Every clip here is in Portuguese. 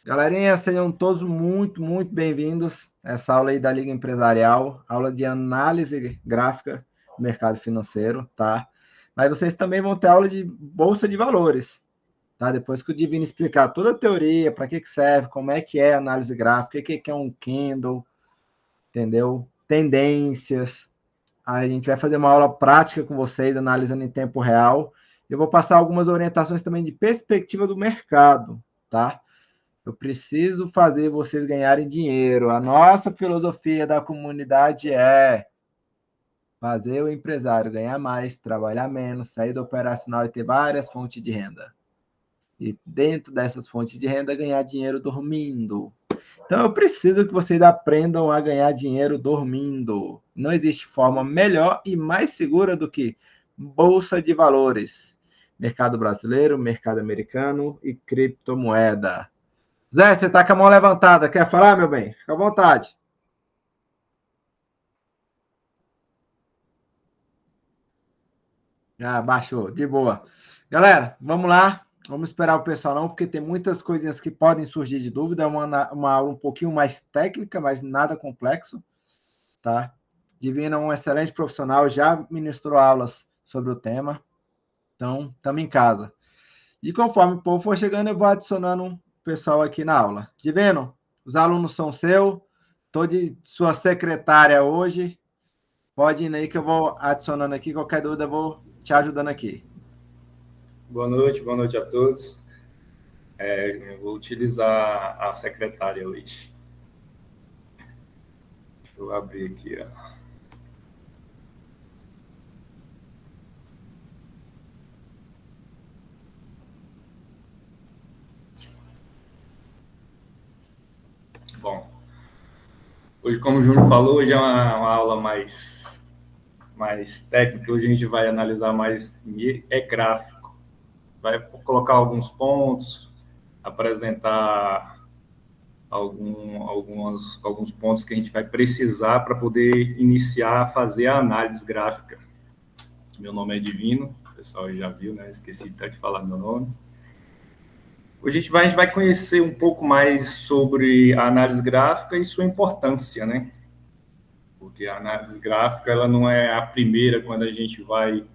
Galerinha, sejam todos muito bem-vindos a essa aula aí da Liga Empresarial, aula de análise gráfica do mercado financeiro, tá? Mas vocês também vão ter aula de bolsa de valores, tá? Depois que o Divino explicar toda a teoria, para que serve, como é que é análise gráfica, o que é um candle, entendeu? Tendências. A gente vai fazer uma aula prática com vocês, analisando em tempo real. Eu vou passar algumas orientações também de perspectiva do mercado, tá? Eu preciso fazer vocês ganharem dinheiro. A nossa filosofia da comunidade é fazer o empresário ganhar mais, trabalhar menos, sair do operacional e ter várias fontes de renda. E dentro dessas fontes de renda, ganhar dinheiro dormindo. Então, eu preciso que vocês aprendam a ganhar dinheiro dormindo. Não existe forma melhor e mais segura do que bolsa de valores. Mercado brasileiro, mercado americano e criptomoeda. Zé, você tá com a mão levantada. Quer falar, meu bem? Fica à vontade. Ah, baixou. De boa. Galera, vamos lá. Vamos esperar o pessoal não, porque tem muitas coisinhas que podem surgir de dúvida. É uma aula um pouquinho mais técnica, mas nada complexo, tá? Divina é um excelente profissional, já ministrou aulas sobre o tema. Então, estamos em casa. E conforme o povo for chegando, eu vou adicionando um pessoal aqui na aula. Divino, os alunos são seus. Estou de sua secretária hoje. Pode ir aí que eu vou adicionando aqui. Qualquer dúvida, eu vou te ajudando aqui. Boa noite a todos. Eu vou utilizar a secretária hoje. Deixa eu abrir aqui, ó. Bom, hoje, como o Júnior falou, hoje é uma aula mais técnica. Hoje a gente vai analisar mais gráfico. Vai colocar alguns pontos, apresentar alguns pontos que a gente vai precisar para poder iniciar a fazer a análise gráfica. Meu nome é Divino, o pessoal já viu, né? Esqueci até de falar meu nome. Hoje a gente vai conhecer um pouco mais sobre a análise gráfica e sua importância, né? Porque a análise gráfica ela não é a primeira quando a gente vai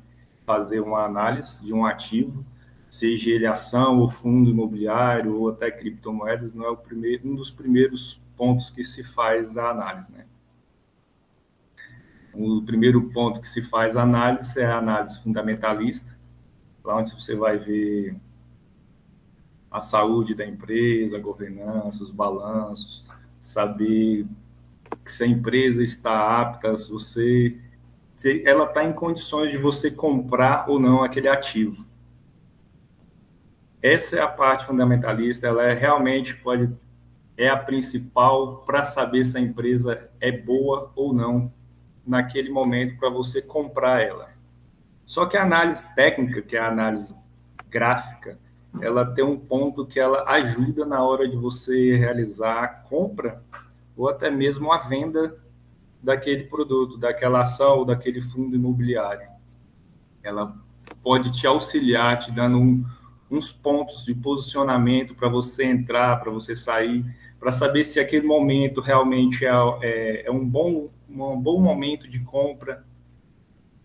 fazer uma análise de um ativo, seja ele ação ou fundo imobiliário ou até criptomoedas, não é um dos primeiros pontos que se faz a análise, né? O primeiro ponto que se faz a análise é a análise fundamentalista, lá onde você vai ver a saúde da empresa, a governança, os balanços, saber se a empresa está apta, se ela está em condições de você comprar ou não aquele ativo. Essa é a parte fundamentalista, ela realmente é a principal para saber se a empresa é boa ou não naquele momento para você comprar ela. Só que a análise técnica, que é a análise gráfica, ela tem um ponto que ela ajuda na hora de você realizar a compra ou até mesmo a venda daquele produto, daquela ação ou daquele fundo imobiliário. Ela pode te auxiliar, te dando uns pontos de posicionamento para você entrar, para você sair, para saber se aquele momento realmente é um bom momento de compra.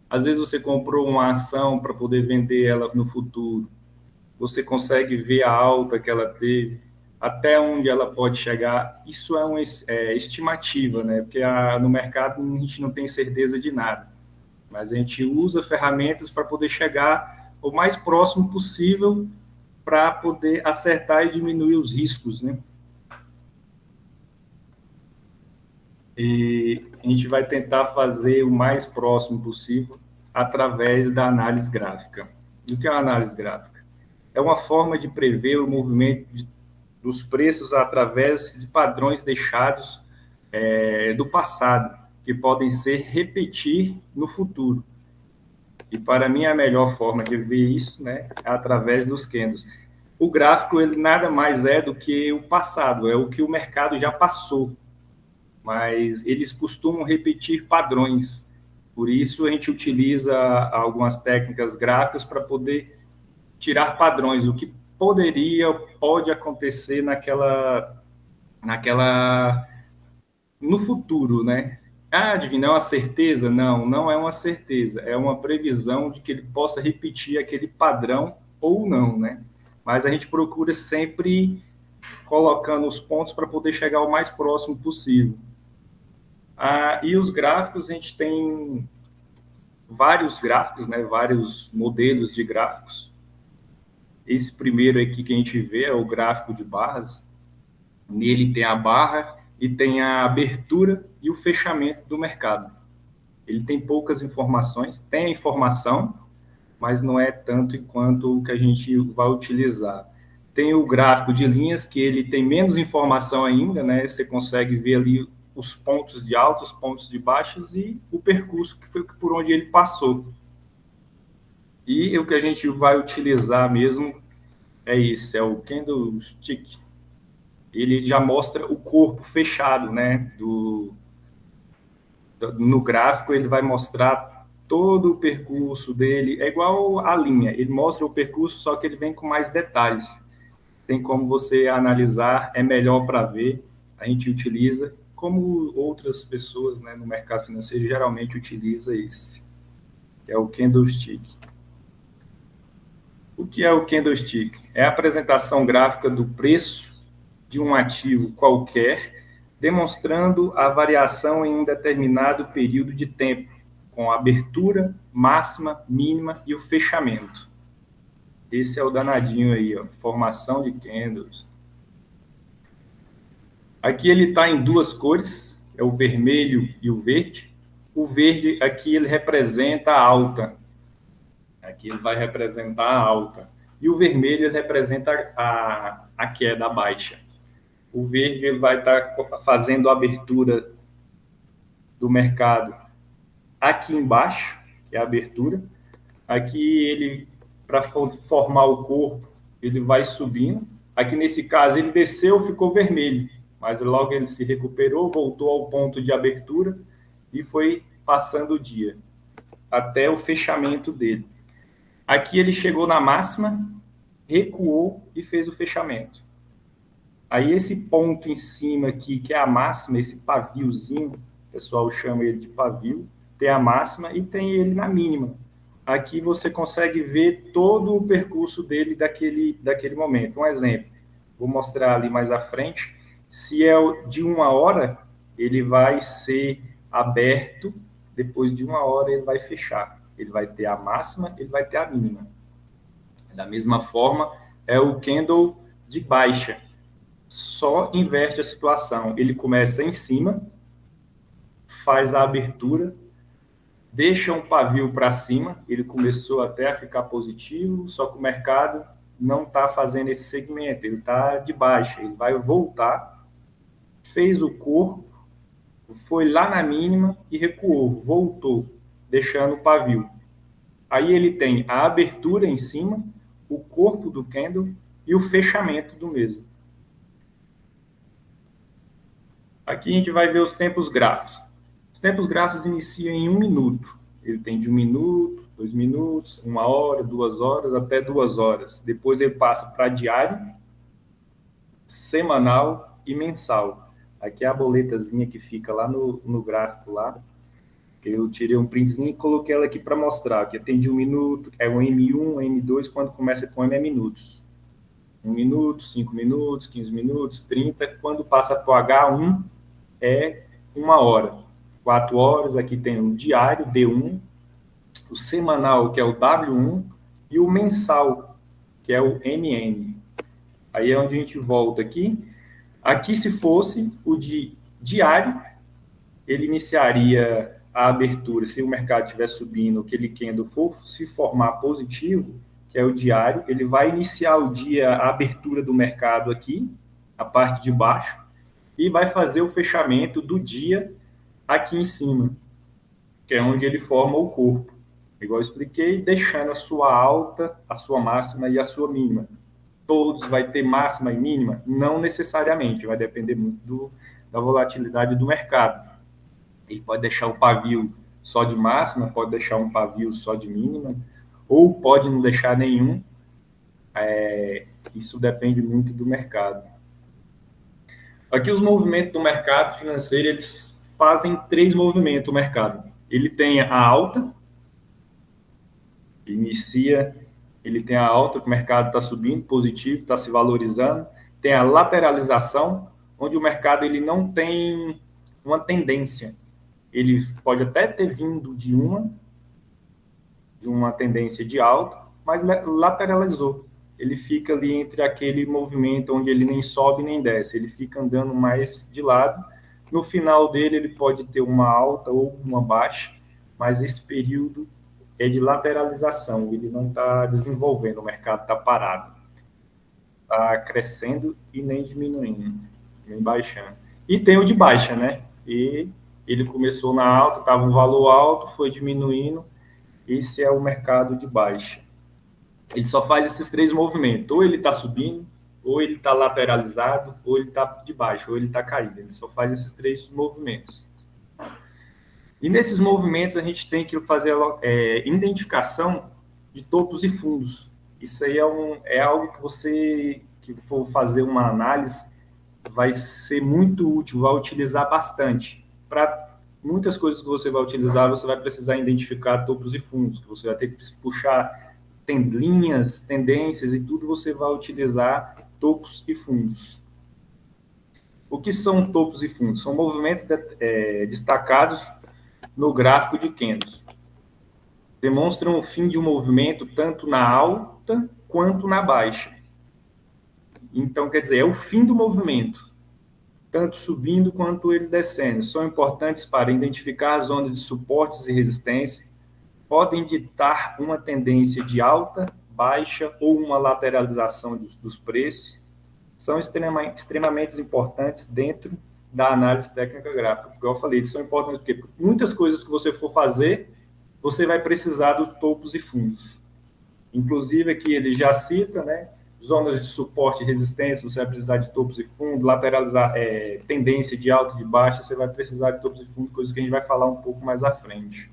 Às vezes você comprou uma ação para poder vender ela no futuro. Você consegue ver a alta que ela teve, até onde ela pode chegar. Isso é uma estimativa, né? Porque no mercado a gente não tem certeza de nada. Mas a gente usa ferramentas para poder chegar o mais próximo possível para poder acertar e diminuir os riscos, né? E a gente vai tentar fazer o mais próximo possível através da análise gráfica. O que é a análise gráfica? É uma forma de prever o movimento dos preços através de padrões deixados do passado, que podem ser repetir no futuro. E para mim a melhor forma de ver isso, né, é através dos candles. O gráfico ele nada mais é do que o passado, é o que o mercado já passou, mas eles costumam repetir padrões. Por isso a gente utiliza algumas técnicas gráficas para poder tirar padrões, o que pode acontecer no futuro, né? Ah, Divino, é uma certeza? Não, não é uma certeza. É uma previsão de que ele possa repetir aquele padrão ou não, né? Mas a gente procura sempre colocando os pontos para poder chegar o mais próximo possível. E os gráficos, a gente tem vários gráficos, né? Vários modelos de gráficos. Esse primeiro aqui que a gente vê é o gráfico de barras. Nele tem a barra e tem a abertura e o fechamento do mercado. Ele tem poucas informações, tem a informação, mas não é tanto quanto o que a gente vai utilizar. Tem o gráfico de linhas, que ele tem menos informação ainda, né? Você consegue ver ali os pontos de alta, os pontos de baixos e o percurso que foi por onde ele passou. E o que a gente vai utilizar mesmo é isso, é o candlestick. Ele já mostra o corpo fechado, né? No gráfico, ele vai mostrar todo o percurso dele. É igual a linha, ele mostra o percurso, só que ele vem com mais detalhes. Tem como você analisar, é melhor para ver. A gente utiliza, como outras pessoas, né, no mercado financeiro geralmente utiliza esse, que é o candlestick. O que é o candlestick? É a apresentação gráfica do preço de um ativo qualquer, demonstrando a variação em um determinado período de tempo, com a abertura, máxima, mínima e o fechamento. Esse é o danadinho aí, ó, formação de candles. Aqui ele está em duas cores, é o vermelho e o verde. O verde aqui ele representa a alta. Aqui ele vai representar a alta. E o vermelho ele representa a queda, a baixa. O verde ele vai estar fazendo a abertura do mercado aqui embaixo, que é a abertura. Aqui ele, para formar o corpo, ele vai subindo. Aqui nesse caso ele desceu, ficou vermelho, mas logo ele se recuperou, voltou ao ponto de abertura e foi passando o dia, até o fechamento dele. Aqui ele chegou na máxima, recuou e fez o fechamento. Aí esse ponto em cima aqui, que é a máxima, esse paviozinho, o pessoal chama ele de pavio, tem a máxima e tem ele na mínima. Aqui você consegue ver todo o percurso dele daquele momento. Um exemplo, vou mostrar ali mais à frente. Se é de 1 hora, ele vai ser aberto, depois de 1 hora ele vai fechar. Ele vai ter a máxima, ele vai ter a mínima. Da mesma forma, é o candle de baixa. Só inverte a situação. Ele começa em cima, faz a abertura, deixa um pavio para cima, ele começou até a ficar positivo, só que o mercado não está fazendo esse segmento, ele está de baixa, ele vai voltar, fez o corpo, foi lá na mínima e recuou, voltou, deixando o pavio. Aí ele tem a abertura em cima, o corpo do candle e o fechamento do mesmo. Aqui a gente vai ver os tempos gráficos. Os tempos gráficos iniciam em 1 minuto. Ele tem de 1 minuto, 2 minutos, 1 hora, 2 horas, até 2 horas. Depois ele passa para diário, semanal e mensal. Aqui é a boletazinha que fica lá no gráfico lá. Que eu tirei um printzinho e coloquei ela aqui para mostrar. Aqui tem de 1 minuto, é o M1, M2, quando começa com M é minutos. 1 minuto, 5 minutos, 15 minutos, 30. Quando passa para o H1, é 1 hora. 4 horas, aqui tem o diário, D1, o semanal, que é o W1, e o mensal, que é o MN. Aí é onde a gente volta aqui. Aqui, se fosse o de diário, ele iniciaria a abertura, se o mercado estiver subindo, aquele candle for se formar positivo, que é o diário, ele vai iniciar o dia, a abertura do mercado aqui, a parte de baixo, e vai fazer o fechamento do dia aqui em cima, que é onde ele forma o corpo. Igual eu expliquei, deixando a sua alta, a sua máxima e a sua mínima. Todos vai ter máxima e mínima? Não necessariamente, vai depender muito da volatilidade do mercado. Ele pode deixar o pavio só de máxima, pode deixar um pavio só de mínima, ou pode não deixar nenhum. Isso depende muito do mercado. Aqui os movimentos do mercado financeiro, eles fazem 3 movimentos o mercado. Ele tem a alta, inicia, ele tem a alta, que o mercado está subindo, positivo, está se valorizando. Tem a lateralização, onde o mercado ele não tem uma tendência. Ele pode até ter vindo de uma tendência de alta, mas lateralizou. Ele fica ali entre aquele movimento onde ele nem sobe nem desce, ele fica andando mais de lado. No final dele, ele pode ter uma alta ou uma baixa, mas esse período é de lateralização, ele não está desenvolvendo, o mercado está parado. Está crescendo e nem diminuindo, nem baixando. E tem o de baixa, né? E ele começou na alta, estava um valor alto, foi diminuindo. Esse é o mercado de baixa. Ele só faz esses 3 movimentos. Ou ele está subindo, ou ele está lateralizado, ou ele está de baixo, ou ele está caído. Ele só faz esses 3 movimentos. E nesses movimentos a gente tem que fazer identificação de topos e fundos. Isso aí é algo que você que for fazer uma análise vai ser muito útil, vai utilizar bastante. Para muitas coisas que você vai utilizar, você vai precisar identificar topos e fundos, que você vai ter que puxar linhas, tendências e tudo, você vai utilizar topos e fundos. O que são topos e fundos? São movimentos destacados no gráfico de candles. Demonstram o fim de um movimento tanto na alta quanto na baixa. Então, quer dizer, é o fim do movimento, tanto subindo quanto ele descendo. São importantes para identificar as zonas de suportes e resistência, podem ditar uma tendência de alta, baixa ou uma lateralização dos preços. São extremamente importantes dentro da análise técnica gráfica. Porque eu falei, eles são importantes porque muitas coisas que você for fazer, você vai precisar dos topos e fundos. Inclusive aqui ele já cita, né? Zonas de suporte e resistência, você vai precisar de topos e fundos, lateralizar, tendência de alta e de baixa, você vai precisar de topos e fundos, coisa que a gente vai falar um pouco mais à frente.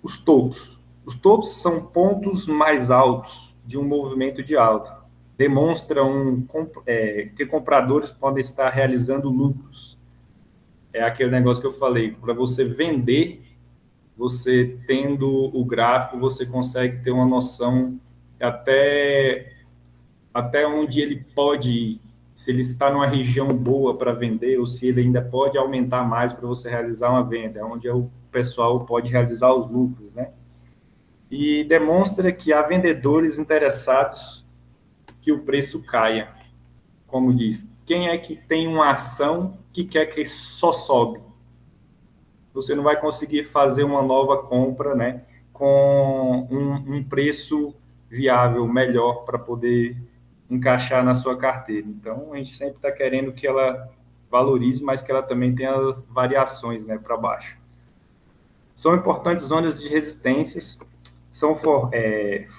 Os topos. Os topos são pontos mais altos de um movimento de alta. Demonstram que compradores podem estar realizando lucros. É aquele negócio que eu falei, para você vender, você tendo o gráfico, você consegue ter uma noção até onde ele pode ir, se ele está numa região boa para vender, ou se ele ainda pode aumentar mais para você realizar uma venda, onde o pessoal pode realizar os lucros, né? E demonstra que há vendedores interessados que o preço caia. Como diz, quem é que tem uma ação que quer que só sobe? Você não vai conseguir fazer uma nova compra, né, com um preço viável, melhor, para poder encaixar na sua carteira. Então, a gente sempre está querendo que ela valorize, mas que ela também tenha variações, né, para baixo. São importantes zonas de resistências, são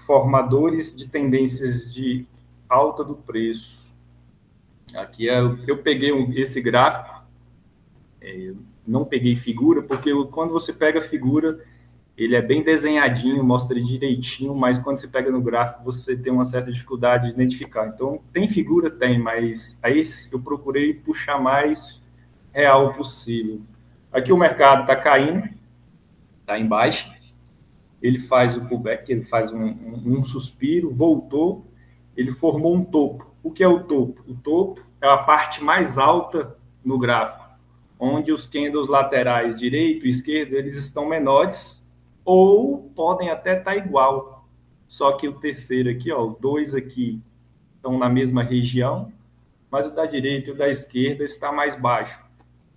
formadores de tendências de alta do preço. Aqui eu peguei esse gráfico, não peguei figura, porque quando você pega a figura, ele é bem desenhadinho, mostra direitinho, mas quando você pega no gráfico, você tem uma certa dificuldade de identificar. Então, tem figura? Tem, mas aí eu procurei puxar mais real possível. Aqui o mercado está caindo, está em baixa, ele faz o pullback, ele faz um suspiro, voltou, ele formou um topo. O que é o topo? O topo é a parte mais alta no gráfico, onde os candles laterais direito e esquerdo, eles estão menores, ou podem até estar igual. Só que o terceiro aqui, ó, os dois aqui estão na mesma região, mas o da direita e o da esquerda está mais baixo.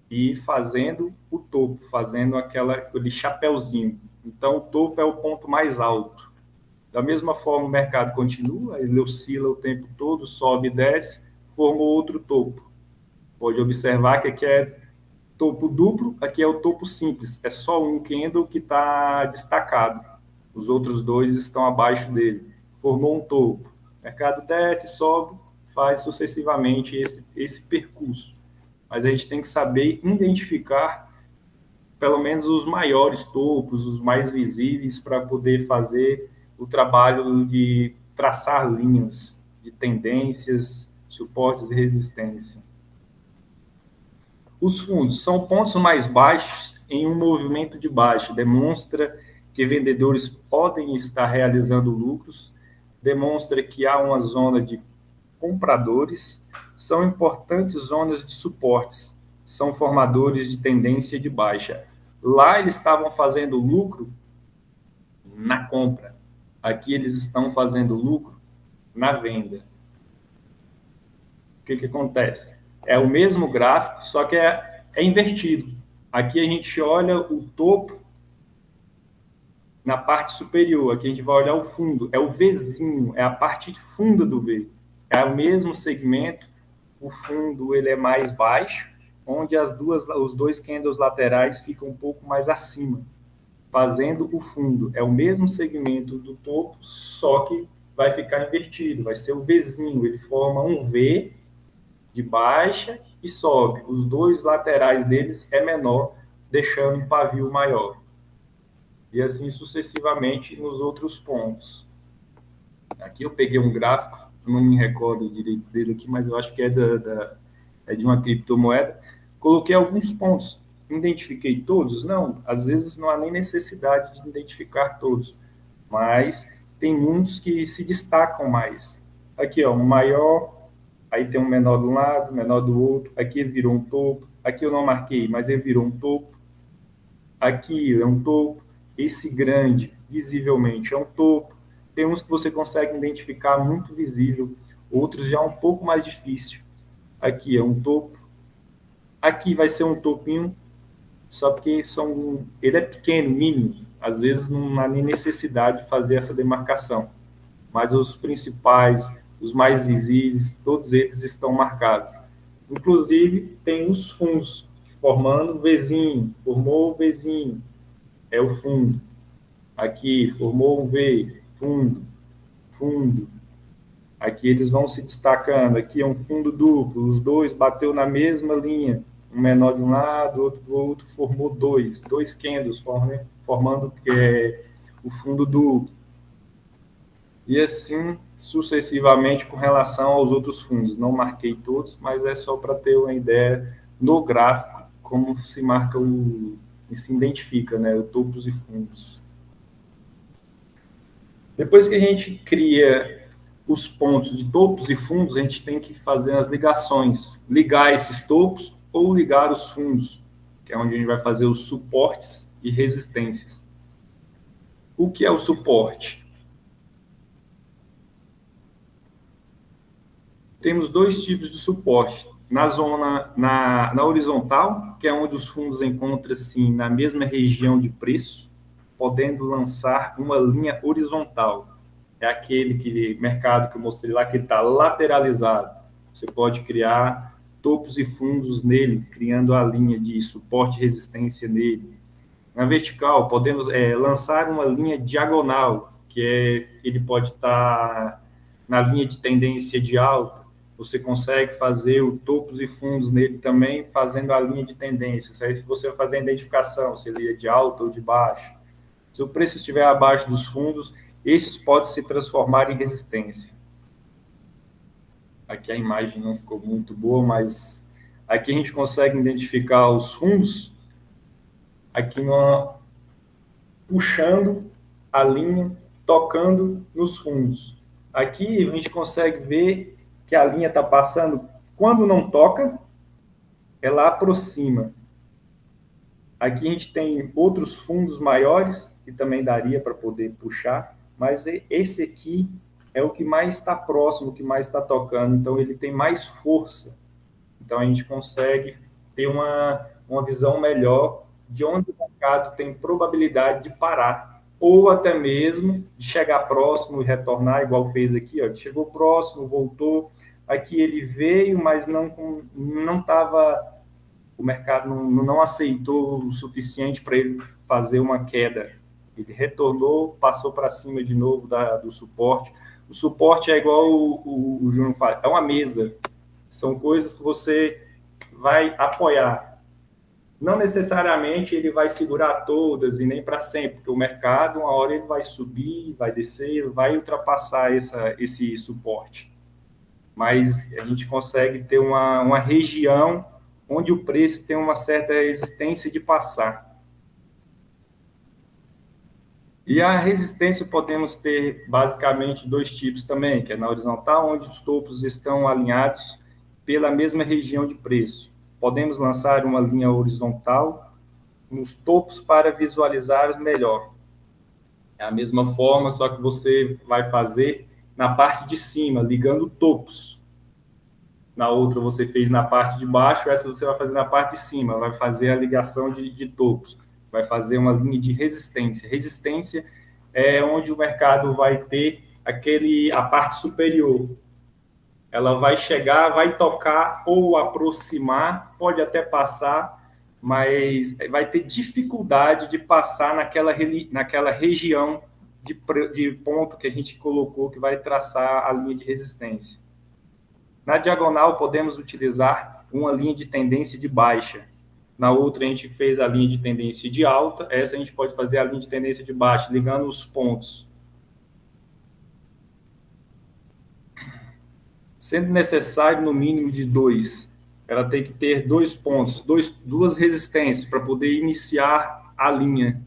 E fazendo o topo, fazendo aquele chapéuzinho. Então, o topo é o ponto mais alto. Da mesma forma, o mercado continua, ele oscila o tempo todo, sobe e desce, formou outro topo. Pode observar que aqui é topo duplo, aqui é o topo simples. É só um candle que está destacado. Os outros dois estão abaixo dele. Formou um topo. O mercado desce, sobe, faz sucessivamente esse percurso. Mas a gente tem que saber identificar pelo menos os maiores topos, os mais visíveis, para poder fazer o trabalho de traçar linhas de tendências, suportes e resistência. Os fundos são pontos mais baixos em um movimento de baixa, demonstra que vendedores podem estar realizando lucros, demonstra que há uma zona de compradores, são importantes zonas de suportes, são formadores de tendência de baixa. Lá eles estavam fazendo lucro na compra, aqui eles estão fazendo lucro na venda. O que acontece? É o mesmo gráfico, só que é invertido. Aqui a gente olha o topo na parte superior, aqui a gente vai olhar o fundo, é o Vzinho, é a parte funda do V. É o mesmo segmento, o fundo ele é mais baixo, onde os dois candles laterais ficam um pouco mais acima, fazendo o fundo. É o mesmo segmento do topo, só que vai ficar invertido, vai ser o Vzinho, ele forma um V de baixa e sobe. Os dois laterais deles é menor, deixando um pavio maior. E assim sucessivamente nos outros pontos. Aqui eu peguei um gráfico, não me recordo direito dele aqui, mas eu acho que é de uma criptomoeda. Coloquei alguns pontos. Identifiquei todos? Não, às vezes não há nem necessidade de identificar todos, mas tem muitos que se destacam mais. Aqui, ó, um maior, aí tem um menor de um lado, menor do outro, aqui ele virou um topo, aqui eu não marquei, mas ele virou um topo, aqui é um topo, esse grande, visivelmente, é um topo, tem uns que você consegue identificar muito visível, outros já é um pouco mais difícil. Aqui é um topo, aqui vai ser um topinho, só porque ele é pequeno, mínimo, às vezes não há nem necessidade de fazer essa demarcação, mas os principais, os mais visíveis, todos eles estão marcados. Inclusive, tem os fundos, formando o Vzinho, formou o Vzinho, é o fundo. Aqui, formou um V, fundo, fundo. Aqui eles vão se destacando. Aqui é um fundo duplo, os dois bateu na mesma linha, um menor de um lado, outro do outro, formou dois candles, formando o fundo duplo. E assim sucessivamente com relação aos outros fundos. Não marquei todos, mas é só para ter uma ideia no gráfico como se marca e se identifica, né, o topos e fundos. Depois que a gente cria os pontos de topos e fundos, a gente tem que fazer as ligações, ligar esses topos ou ligar os fundos, que é onde a gente vai fazer os suportes e resistências. O que é o suporte? Temos dois tipos de suporte. Na horizontal, que é onde os fundos encontram-se na mesma região de preço, podendo lançar uma linha horizontal. É aquele mercado que eu mostrei lá, que está lateralizado. Você pode criar topos e fundos nele, criando a linha de suporte e resistência nele. Na vertical, podemos lançar uma linha diagonal, ele pode estar na linha de tendência de alta. Você consegue fazer o topos e fundos nele também, fazendo a linha de tendência. Aí você vai fazer a identificação, se ele é de alta ou de baixa. Se o preço estiver abaixo dos fundos, esses podem se transformar em resistência. Aqui a imagem não ficou muito boa, mas aqui a gente consegue identificar os fundos, aqui puxando a linha, tocando nos fundos. Aqui a gente consegue ver que a linha está passando, quando não toca, ela aproxima. Aqui a gente tem outros fundos maiores, que também daria para poder puxar, mas esse aqui é o que mais está próximo, o que mais está tocando, então ele tem mais força. Então a gente consegue ter uma visão melhor de onde o mercado tem probabilidade de parar, ou até mesmo de chegar próximo e retornar, igual fez aqui, ó, chegou próximo, voltou, aqui ele veio, mas não estava, o mercado não aceitou o suficiente para ele fazer uma queda. Ele retornou, passou para cima de novo do suporte. O suporte é igual o Júnior fala, é uma mesa. São coisas que você vai apoiar. Não necessariamente ele vai segurar todas e nem para sempre, porque o mercado, uma hora ele vai subir, vai descer, vai ultrapassar esse suporte. Mas a gente consegue ter uma região onde o preço tem uma certa resistência de passar. E a resistência podemos ter basicamente dois tipos também, que é na horizontal, onde os topos estão alinhados pela mesma região de preço. Podemos lançar uma linha horizontal nos topos para visualizar melhor. É a mesma forma, só que você vai fazer na parte de cima, ligando topos. Na outra você fez na parte de baixo, essa você vai fazer na parte de cima, vai fazer a ligação de topos, vai fazer uma linha de resistência. Resistência é onde o mercado vai ter a parte superior. Ela vai chegar, vai tocar ou aproximar, pode até passar, mas vai ter dificuldade de passar naquela região de ponto que a gente colocou, que vai traçar a linha de resistência. Na diagonal, podemos utilizar uma linha de tendência de baixa. Na outra, a gente fez a linha de tendência de alta. Essa a gente pode fazer a linha de tendência de baixa, ligando os pontos. Sendo necessário, no mínimo, de 2. Ela tem que ter 2 pontos, duas resistências, para poder iniciar a linha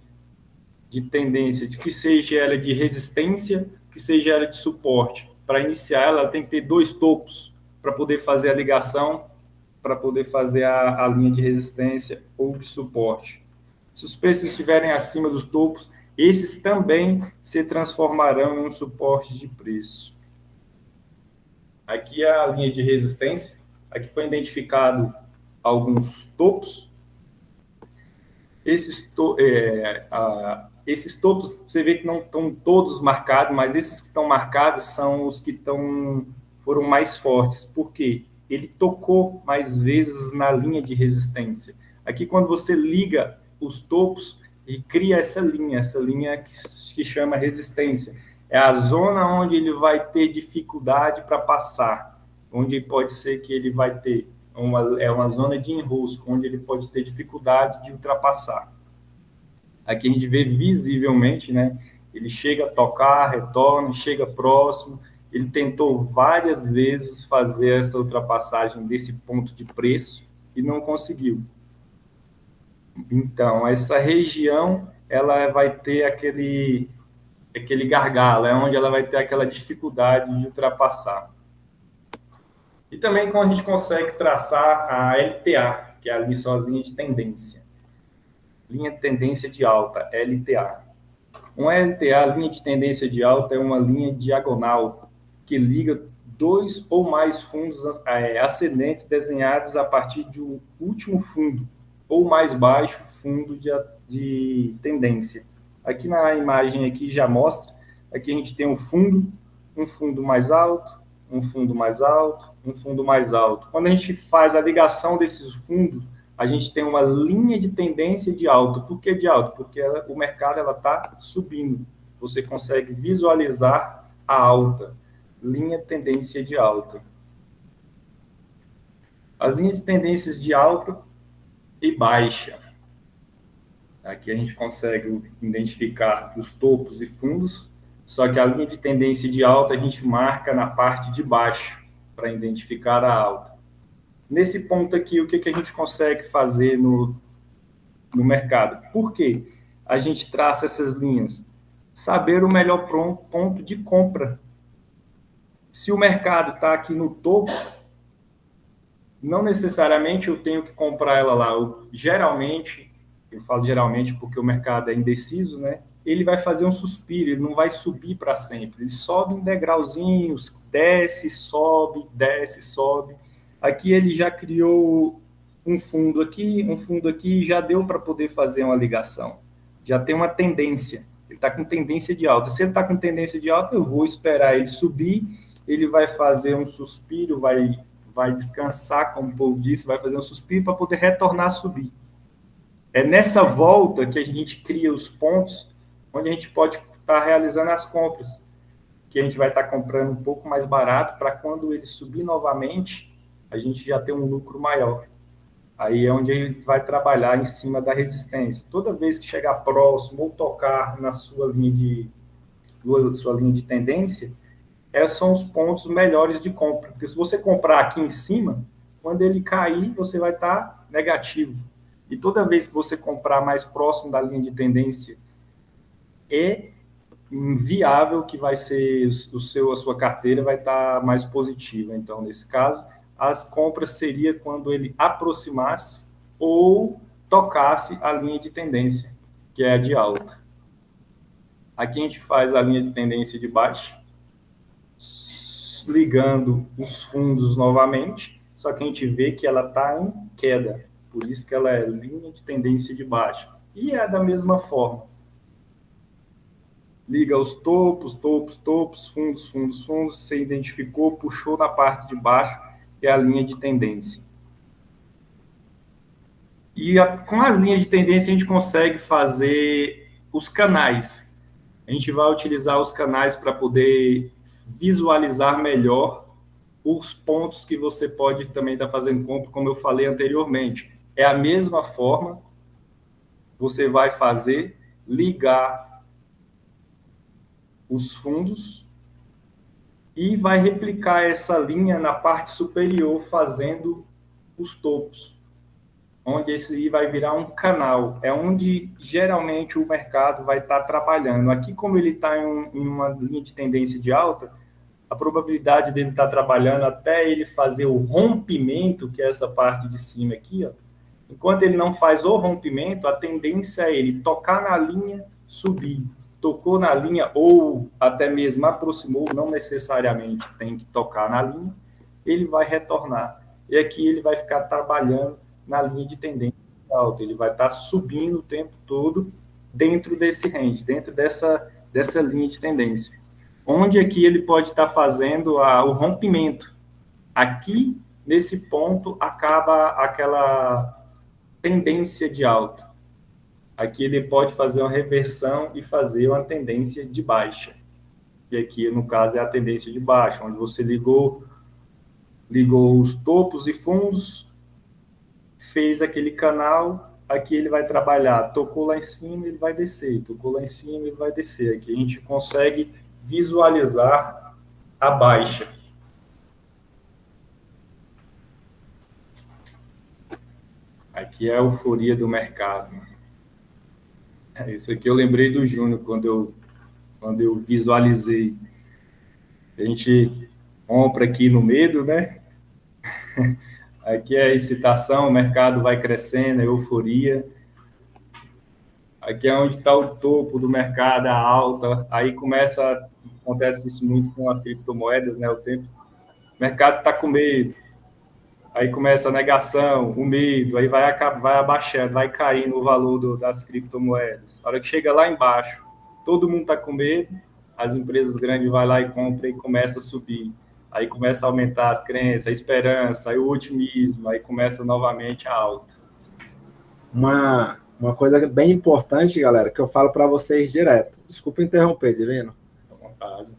de tendência, que seja ela de resistência, que seja ela de suporte. Para iniciar ela tem que ter 2 topos, para poder fazer a ligação, para poder fazer a linha de resistência ou de suporte. Se os preços estiverem acima dos topos, esses também se transformarão em um suporte de preço. Aqui é a linha de resistência. Aqui foi identificado alguns topos. Esses topos, você vê que não estão todos marcados, mas esses que estão marcados são os que foram mais fortes. Por quê? Ele tocou mais vezes na linha de resistência. Aqui, quando você liga os topos e cria essa linha que chama resistência, é a zona onde ele vai ter dificuldade para passar, onde pode ser que ele vai ter uma zona de enrosco, onde ele pode ter dificuldade de ultrapassar. Aqui a gente vê visivelmente, né? Ele chega a tocar, retorna, chega próximo. Ele tentou várias vezes fazer essa ultrapassagem desse ponto de preço e não conseguiu. Então, essa região, ela vai ter aquele gargalo, é onde ela vai ter aquela dificuldade de ultrapassar. E também quando a gente consegue traçar a LTA, que ali são as linhas de tendência. Linha de tendência de alta, LTA. Uma LTA, linha de tendência de alta, é uma linha diagonal que liga 2 ou mais fundos ascendentes desenhados a partir de um último fundo ou mais baixo fundo de tendência. Aqui na imagem aqui já mostra, aqui a gente tem um fundo mais alto, um fundo mais alto, um fundo mais alto. Quando a gente faz a ligação desses fundos, a gente tem uma linha de tendência de alta. Por que de alta? Porque o mercado está subindo. Você consegue visualizar a alta. Linha de tendência de alta. As linhas de tendências de alta e baixa. Aqui a gente consegue identificar os topos e fundos, só que a linha de tendência de alta a gente marca na parte de baixo, para identificar a alta. Nesse ponto aqui, o que a gente consegue fazer no mercado? Por que a gente traça essas linhas? Saber o melhor ponto de compra. Se o mercado está aqui no topo, não necessariamente eu tenho que comprar ela lá. Eu falo geralmente porque o mercado é indeciso, né? Ele vai fazer um suspiro, ele não vai subir para sempre. Ele sobe em degrauzinhos, desce, sobe, desce, sobe. Aqui ele já criou um fundo aqui, já deu para poder fazer uma ligação. Já tem uma tendência. Ele está com tendência de alta. Se ele está com tendência de alta, eu vou esperar ele subir, ele vai fazer um suspiro, vai descansar, como o povo disse, vai fazer um suspiro para poder retornar a subir. É nessa volta que a gente cria os pontos onde a gente pode estar realizando as compras, que a gente vai estar comprando um pouco mais barato para quando ele subir novamente, a gente já ter um lucro maior. Aí é onde ele vai trabalhar em cima da resistência. Toda vez que chegar próximo ou tocar na sua linha de tendência, são os pontos melhores de compra. Porque se você comprar aqui em cima, quando ele cair, você vai estar negativo. E toda vez que você comprar mais próximo da linha de tendência, é viável que vai ser a sua carteira vai estar mais positiva. Então, nesse caso, as compras seria quando ele aproximasse ou tocasse a linha de tendência, que é a de alta. Aqui a gente faz a linha de tendência de baixa, ligando os fundos novamente, só que a gente vê que ela está em queda, por isso que ela é linha de tendência de baixa. E é da mesma forma. Liga os topos, fundos, você identificou, puxou na parte de baixo, que é a linha de tendência. E com as linhas de tendência a gente consegue fazer os canais. A gente vai utilizar os canais para poder visualizar melhor os pontos que você pode também estar fazendo compra, como eu falei anteriormente. É a mesma forma, você vai fazer, ligar os fundos e vai replicar essa linha na parte superior, fazendo os topos, onde esse aí vai virar um canal. É onde geralmente o mercado vai estar trabalhando. Aqui, como ele está em uma linha de tendência de alta, a probabilidade dele estar trabalhando até ele fazer o rompimento, que é essa parte de cima aqui, ó. Enquanto ele não faz o rompimento, a tendência é ele tocar na linha, subir. Tocou na linha ou até mesmo aproximou, não necessariamente tem que tocar na linha, ele vai retornar. E aqui ele vai ficar trabalhando na linha de tendência alta. Ele vai estar subindo o tempo todo dentro desse range, dentro dessa linha de tendência. Onde aqui ele pode estar fazendo o rompimento. Aqui, nesse ponto, acaba aquela tendência de alta. Aqui ele pode fazer uma reversão e fazer uma tendência de baixa. E aqui, no caso, é a tendência de baixa, onde você ligou os topos e fundos, fez aquele canal, aqui ele vai trabalhar, tocou lá em cima, ele vai descer, tocou lá em cima, ele vai descer. Aqui a gente consegue visualizar a baixa. Aqui é a euforia do mercado. Isso aqui eu lembrei do Júnior quando eu visualizei. A gente compra aqui no medo, né? Aqui é a excitação, o mercado vai crescendo, a euforia. Aqui é onde está o topo do mercado, a alta. Aí acontece isso muito com as criptomoedas, né? O mercado está com medo. Aí começa a negação, o medo, aí vai abaixando, vai caindo o valor das criptomoedas. A hora que chega lá embaixo, todo mundo está com medo, as empresas grandes vão lá e compram e começa a subir. Aí começa a aumentar as crenças, a esperança, aí o otimismo, aí começa novamente a alta. Uma coisa bem importante, galera, que eu falo para vocês direto. Desculpa interromper, Divino. À vontade.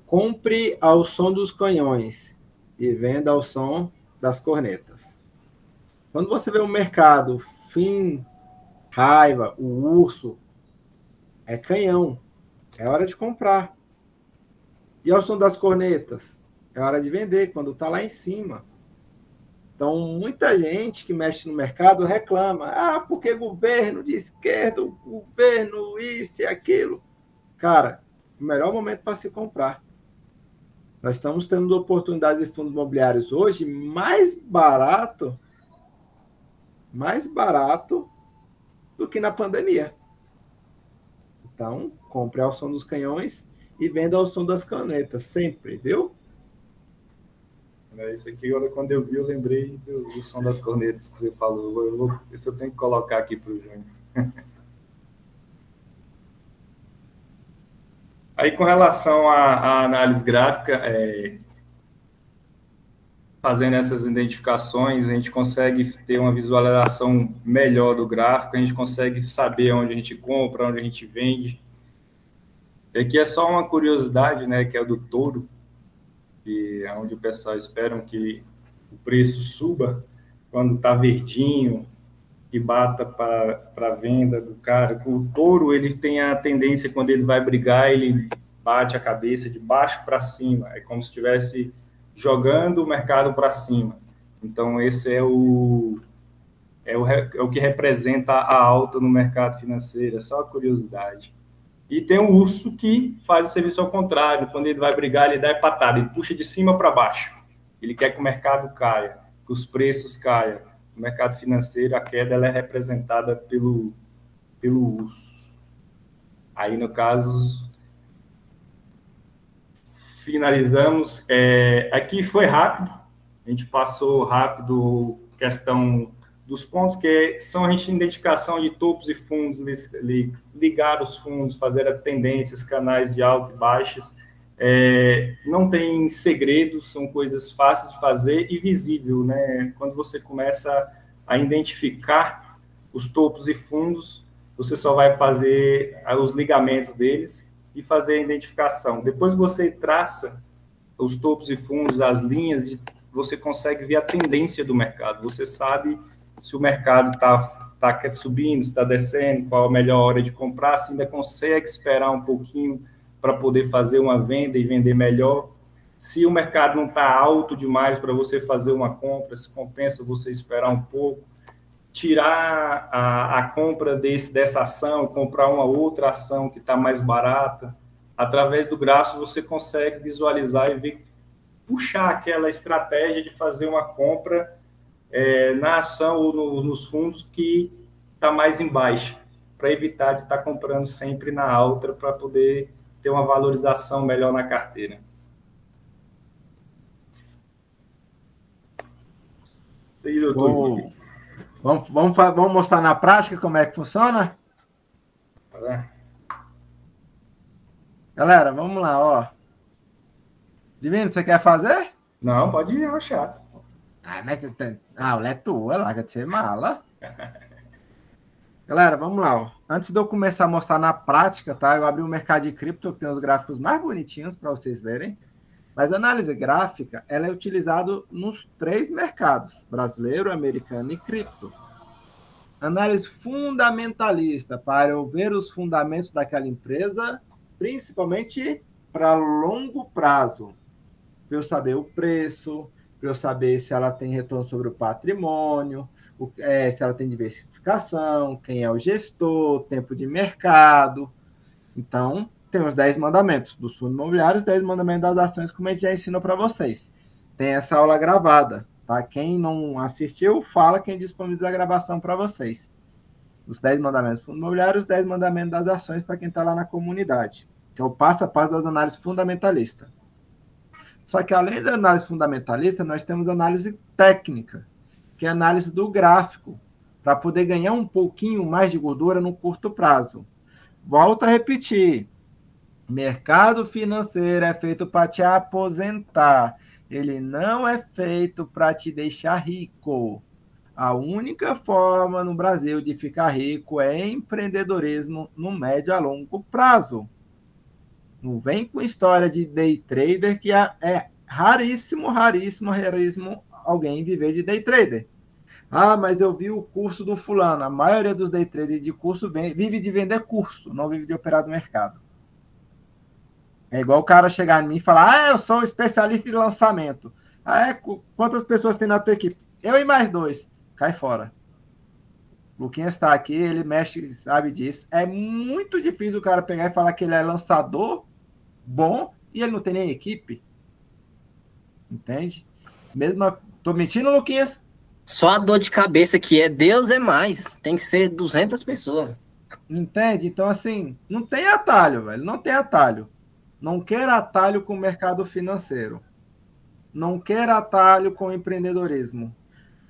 Compre ao som dos canhões e venda ao som das cornetas. Quando você vê o mercado, fim, raiva, o urso, é canhão. É hora de comprar. E ao som das cornetas, é hora de vender, quando está lá em cima. Então, muita gente que mexe no mercado reclama. Porque governo de esquerda, governo isso e aquilo. Cara, o melhor momento para se comprar. Nós estamos tendo oportunidades de fundos imobiliários hoje mais barato do que na pandemia. Então, compre ao som dos canhões e venda ao som das canetas, sempre, viu? Isso aqui, quando eu vi, eu lembrei do som das cornetas que você falou. Isso eu tenho que colocar aqui para o Júnior. Aí, com relação à análise gráfica, fazendo essas identificações, a gente consegue ter uma visualização melhor do gráfico, a gente consegue saber onde a gente compra, onde a gente vende. E aqui é só uma curiosidade, né, que é o do touro, que é onde o pessoal espera que o preço suba. quando está verdinho, que bata para a venda do cara. O touro, ele tem a tendência, quando ele vai brigar, ele bate a cabeça de baixo para cima. É como se estivesse jogando o mercado para cima. Então, esse é o que representa a alta no mercado financeiro. É só uma curiosidade. E tem o urso que faz o serviço ao contrário. Quando ele vai brigar, ele dá patada, ele puxa de cima para baixo. Ele quer que o mercado caia, que os preços caiam. No mercado financeiro, a queda ela é representada pelo urso. Aí, no caso, finalizamos. Aqui foi rápido, a gente passou rápido questão dos pontos, que são a gente identificação de topos e fundos, ligar os fundos, fazer as tendências, canais de alta e baixas. Não tem segredos, são coisas fáceis de fazer e visível, né? Quando você começa a identificar os topos e fundos, você só vai fazer os ligamentos deles e fazer a identificação. Depois que você traça os topos e fundos, as linhas, você consegue ver a tendência do mercado. Você sabe se o mercado está subindo, se está descendo, qual a melhor hora de comprar, se ainda consegue esperar um pouquinho para poder fazer uma venda e vender melhor. Se o mercado não está alto demais para você fazer uma compra, se compensa você esperar um pouco, tirar a compra dessa ação, comprar uma outra ação que está mais barata. Através do gráfico você consegue visualizar e ver, puxar aquela estratégia de fazer uma compra na ação ou nos fundos que está mais em baixa, para evitar de estar comprando sempre na alta, para poder ter uma valorização melhor na carteira. E aí, doutor? Vamos mostrar na prática como é que funciona? Galera, vamos lá, ó. Divino, você quer fazer? Não, pode ir, achar. O é tua, larga de ser mala. Galera, vamos lá, ó. Antes de eu começar a mostrar na prática, tá? Eu abri o mercado de cripto, que tem os gráficos mais bonitinhos para vocês verem. Mas a análise gráfica, ela é utilizada nos 3 mercados, brasileiro, americano e cripto. Análise fundamentalista, para eu ver os fundamentos daquela empresa, principalmente para longo prazo. Para eu saber o preço, para eu saber se ela tem retorno sobre o patrimônio, se ela tem diversificação, quem é o gestor, tempo de mercado. Então, tem os 10 mandamentos dos fundos imobiliários, 10 mandamentos das ações, como a gente já ensinou para vocês. Tem essa aula gravada, tá? Quem não assistiu, fala quem disponibiliza a gravação para vocês. Os 10 mandamentos dos fundos imobiliários, os 10 mandamentos das ações para quem está lá na comunidade, que é o passo a passo das análises fundamentalistas. Só que, além da análise fundamentalista, nós temos análise técnica, que é a análise do gráfico, para poder ganhar um pouquinho mais de gordura no curto prazo. Volto a repetir, mercado financeiro é feito para te aposentar, ele não é feito para te deixar rico. A única forma no Brasil de ficar rico é empreendedorismo no médio a longo prazo. Não vem com história de day trader, que é raríssimo alguém viver de day trader. Mas eu vi o curso do fulano. A maioria dos day traders de curso vive de vender curso, não vive de operar do mercado. É igual o cara chegar em mim e falar, eu sou especialista em lançamento. Quantas pessoas tem na tua equipe? Eu e mais 2. Cai fora. O Luquinhas está aqui, ele mexe, sabe disso. É muito difícil o cara pegar e falar que ele é lançador bom e ele não tem nem equipe. Entende? Tô mentindo, Luquinhas? Só a dor de cabeça que é Deus é mais. Tem que ser 200 pessoas. Entende? Então, assim, não tem atalho, velho. Não tem atalho. Não quer atalho com o mercado financeiro. Não quer atalho com o empreendedorismo.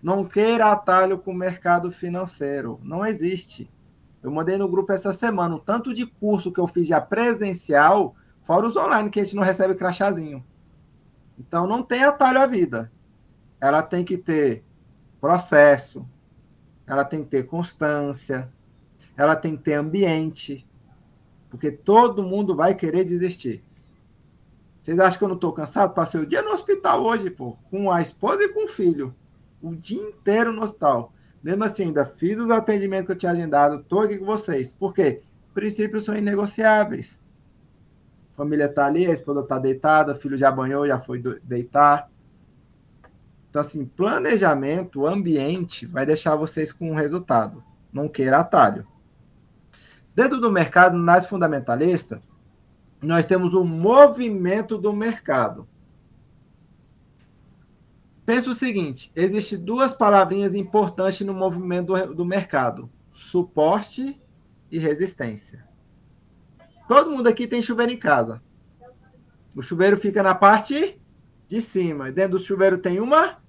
Não quer atalho com o mercado financeiro. Não existe. Eu mandei no grupo essa semana o tanto de curso que eu fiz já presencial, fora os online, que a gente não recebe crachazinho. Então, não tem atalho à vida. Ela tem que ter processo, ela tem que ter constância, ela tem que ter ambiente, porque todo mundo vai querer desistir. Vocês acham que eu não estou cansado? Passei o dia no hospital hoje, pô, com a esposa e com o filho. o dia inteiro no hospital. Mesmo assim, ainda fiz os atendimentos que eu tinha agendado, estou aqui com vocês. Por quê? Princípios são inegociáveis. A família está ali, a esposa está deitada, o filho já banhou, já foi deitar. Então, assim, planejamento, ambiente, vai deixar vocês com um resultado. Não queira atalho. Dentro do mercado, nas fundamentalistas, nós temos o movimento do mercado. Pensa o seguinte, existem duas palavrinhas importantes no movimento do mercado. Suporte e resistência. Todo mundo aqui tem chuveiro em casa. O chuveiro fica na parte de cima. Dentro do chuveiro tem uma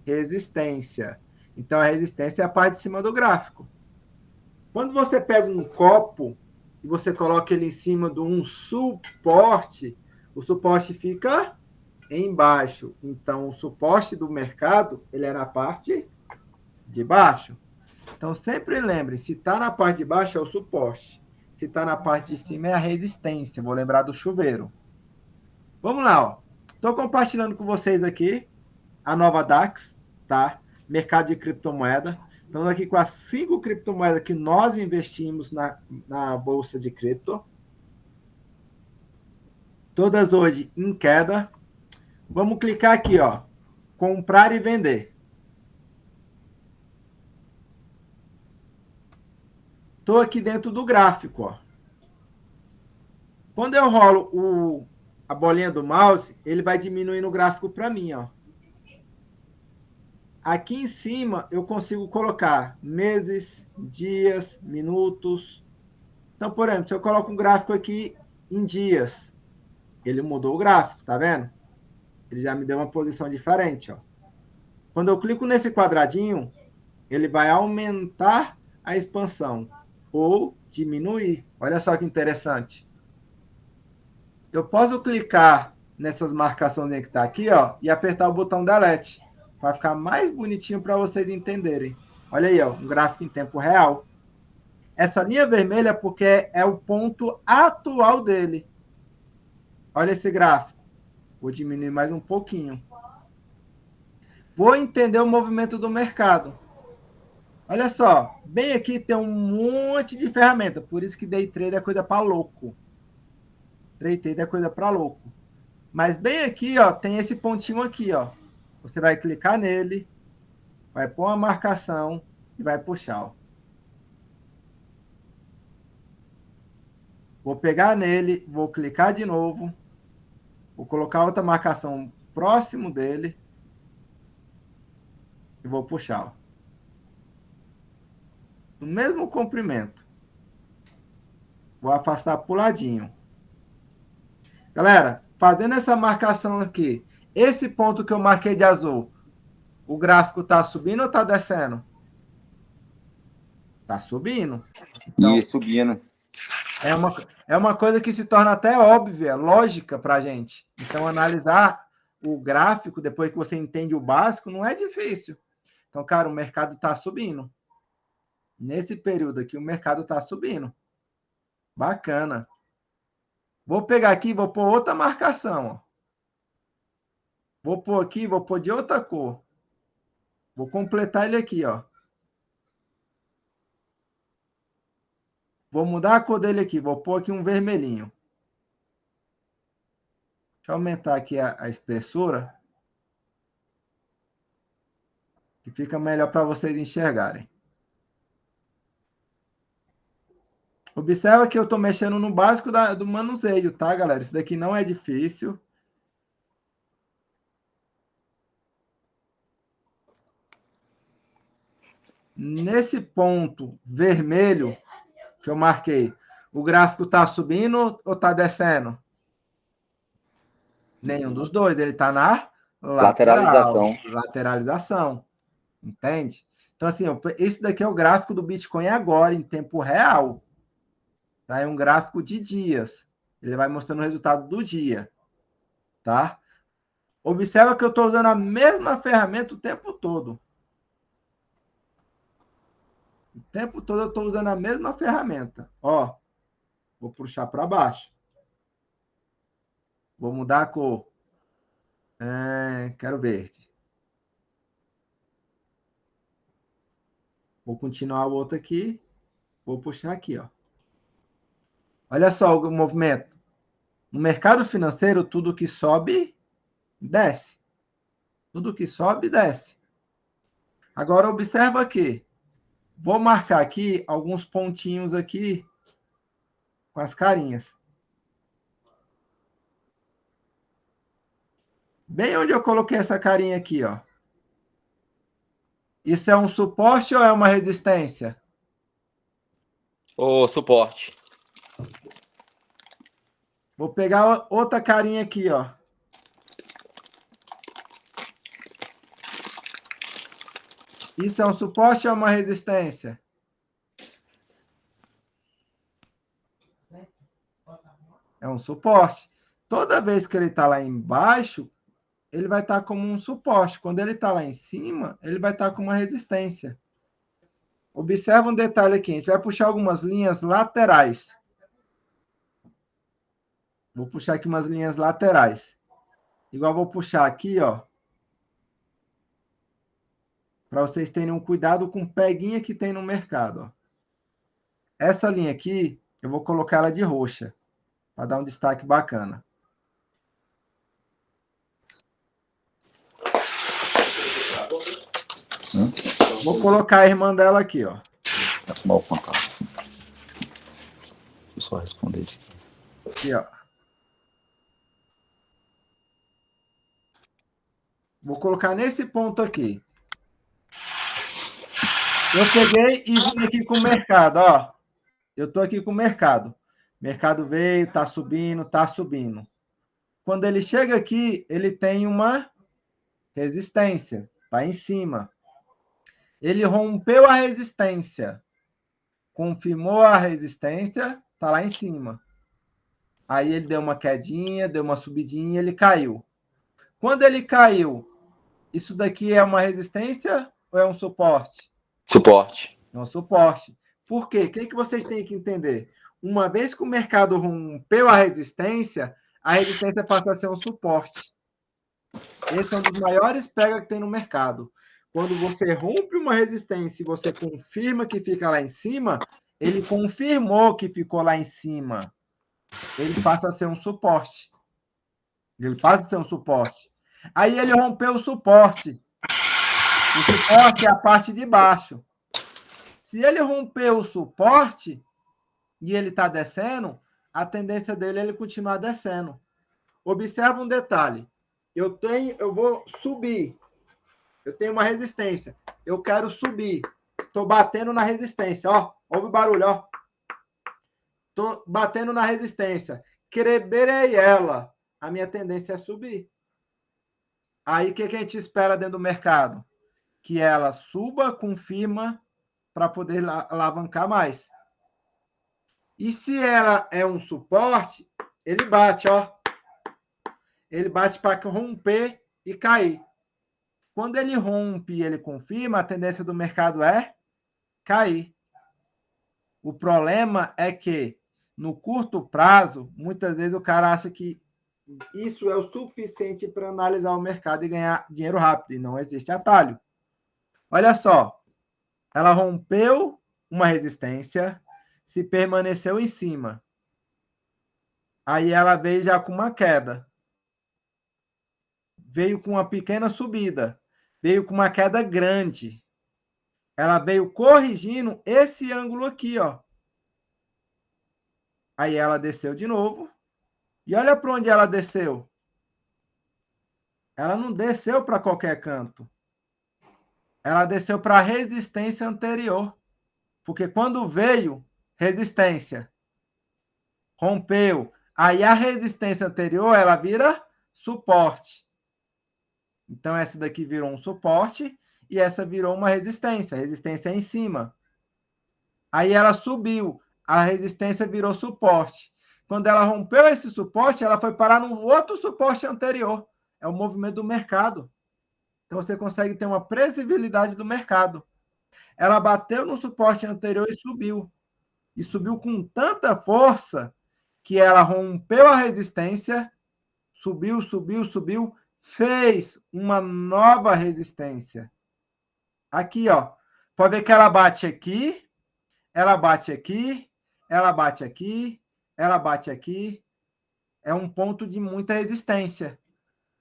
resistência. Então, a resistência é a parte de cima do gráfico. Quando você pega um copo e você coloca ele em cima de um suporte, o suporte fica embaixo. Então, o suporte do mercado, ele é na parte de baixo. Então, sempre lembre, se está na parte de baixo é o suporte. Se está na parte de cima é a resistência. Vou lembrar do chuveiro. Vamos lá, ó. Estou compartilhando com vocês aqui a nova DAX, tá? Mercado de criptomoeda. Estamos aqui com as 5 criptomoedas que nós investimos na bolsa de cripto. Todas hoje em queda. Vamos clicar aqui, ó. Comprar e vender. Estou aqui dentro do gráfico, ó. Quando eu rolo a bolinha do mouse, ele vai diminuindo o gráfico para mim, ó. Aqui em cima eu consigo colocar meses, dias, minutos. Então, por exemplo, se eu coloco um gráfico aqui em dias, ele mudou o gráfico, tá vendo? Ele já me deu uma posição diferente, ó. Quando eu clico nesse quadradinho, ele vai aumentar a expansão ou diminuir. Olha só que interessante. Eu posso clicar nessas marcações que está aqui, ó, e apertar o botão Delete. Vai ficar mais bonitinho para vocês entenderem. Olha aí, ó, um gráfico em tempo real. Essa linha vermelha é porque é o ponto atual dele. Olha esse gráfico. Vou diminuir mais um pouquinho. Vou entender o movimento do mercado. Olha só, bem aqui tem um monte de ferramenta. Por isso que Day Trade é coisa para louco. Day Trade é coisa para louco. Mas bem aqui, ó, tem esse pontinho aqui, ó. Você vai clicar nele, vai pôr uma marcação e vai puxar, ó. Vou pegar nele, vou clicar de novo, vou colocar outra marcação próximo dele e vou puxar, ó. No mesmo comprimento. Vou afastar pro ladinho. Galera, fazendo essa marcação aqui, esse ponto que eu marquei de azul, o gráfico está subindo ou está descendo? Está subindo. Então, subindo. É uma coisa que se torna até óbvia, lógica para a gente. Então, analisar o gráfico, depois que você entende o básico, não é difícil. Então, cara, o mercado está subindo. Nesse período aqui, o mercado está subindo. Bacana. Vou pegar aqui e vou pôr outra marcação, ó. Vou pôr aqui, vou pôr de outra cor. Vou completar ele aqui, ó. Vou mudar a cor dele aqui. Vou pôr aqui um vermelhinho. Deixa eu aumentar aqui a espessura. Que fica melhor para vocês enxergarem. Observa que eu estou mexendo no básico do manuseio, tá, galera? Isso daqui não é difícil. Nesse ponto vermelho que eu marquei, o gráfico está subindo ou está descendo? Nenhum dos dois. Ele está na lateralização. Entende? Então, assim, esse daqui é o gráfico do Bitcoin agora, em tempo real. Tá? É um gráfico de dias. Ele vai mostrando o resultado do dia. Tá? Observa que eu estou usando a mesma ferramenta o tempo todo. O tempo todo eu estou usando a mesma ferramenta. Ó, vou puxar para baixo. Vou mudar a cor. Quero verde. Vou continuar o outro aqui. Vou puxar aqui, ó. Olha só o movimento. No mercado financeiro, tudo que sobe, desce. Tudo que sobe, desce. Agora, observa aqui. Vou marcar aqui alguns pontinhos aqui com as carinhas. Bem onde eu coloquei essa carinha aqui, ó. Isso é um suporte ou é uma resistência? O suporte. Vou pegar outra carinha aqui, ó. Isso é um suporte ou uma resistência? É um suporte. Toda vez que ele está lá embaixo, ele vai estar como um suporte. Quando ele está lá em cima, ele vai estar com uma resistência. Observa um detalhe aqui. A gente vai puxar algumas linhas laterais. Vou puxar aqui umas linhas laterais. Igual vou puxar aqui, ó. Para vocês terem um cuidado com peguinha que tem no mercado, ó. Essa linha aqui, eu vou colocar ela de roxa, para dar um destaque bacana. Vou colocar a irmã dela aqui, ó. Mal contato. Deixa eu só responder isso aqui, ó. Vou colocar nesse ponto aqui. Eu peguei e vim aqui com o mercado, ó. Eu estou aqui com o mercado. O mercado veio, está subindo, está subindo. Quando ele chega aqui, ele tem uma resistência. Está em cima. Ele rompeu a resistência. Confirmou a resistência, está lá em cima. Aí ele deu uma quedinha, deu uma subidinha, ele caiu. Quando ele caiu, isso daqui é uma resistência ou é um suporte? Suporte. É um suporte. Por quê? O que vocês têm que entender? Uma vez que o mercado rompeu a resistência passa a ser um suporte. Esse é um dos maiores pega que tem no mercado. Quando você rompe uma resistência e você confirma que fica lá em cima, ele confirmou que ficou lá em cima. Ele passa a ser um suporte. Ele passa a ser um suporte. Aí ele rompeu o suporte. O suporte é a parte de baixo. Se ele rompeu o suporte e ele está descendo, a tendência dele é ele continuar descendo. Observa um detalhe. Eu vou subir. Eu tenho uma resistência. Eu quero subir. Estou batendo na resistência. Ó, ouve o barulho, ó. Estou batendo na resistência. Quebrei ela. A minha tendência é subir. Aí, o que a gente espera dentro do mercado? Que ela suba, confirma, para poder alavancar mais. E se ela é um suporte, ele bate, ó. Ele bate para romper e cair. Quando ele rompe e ele confirma, a tendência do mercado é cair. O problema é que, no curto prazo, muitas vezes o cara acha que isso é o suficiente para analisar o mercado e ganhar dinheiro rápido. E não existe atalho. Olha só. Ela rompeu uma resistência, se permaneceu em cima. Aí ela veio já com uma queda. Veio com uma pequena subida. Veio com uma queda grande. Ela veio corrigindo esse ângulo aqui, ó. Aí ela desceu de novo. E olha para onde ela desceu. Ela não desceu para qualquer canto. Ela desceu para a resistência anterior. Porque quando veio resistência, rompeu, aí a resistência anterior, ela vira suporte. Então, essa daqui virou um suporte e essa virou uma resistência. A resistência é em cima. Aí ela subiu, a resistência virou suporte. Quando ela rompeu esse suporte, ela foi parar no outro suporte anterior. É o movimento do mercado. Então, você consegue ter uma previsibilidade do mercado. Ela bateu no suporte anterior e subiu. E subiu com tanta força que ela rompeu a resistência, subiu, subiu, subiu, fez uma nova resistência. Aqui, ó. Pode ver que ela bate aqui, ela bate aqui, ela bate aqui, ela bate aqui. É um ponto de muita resistência.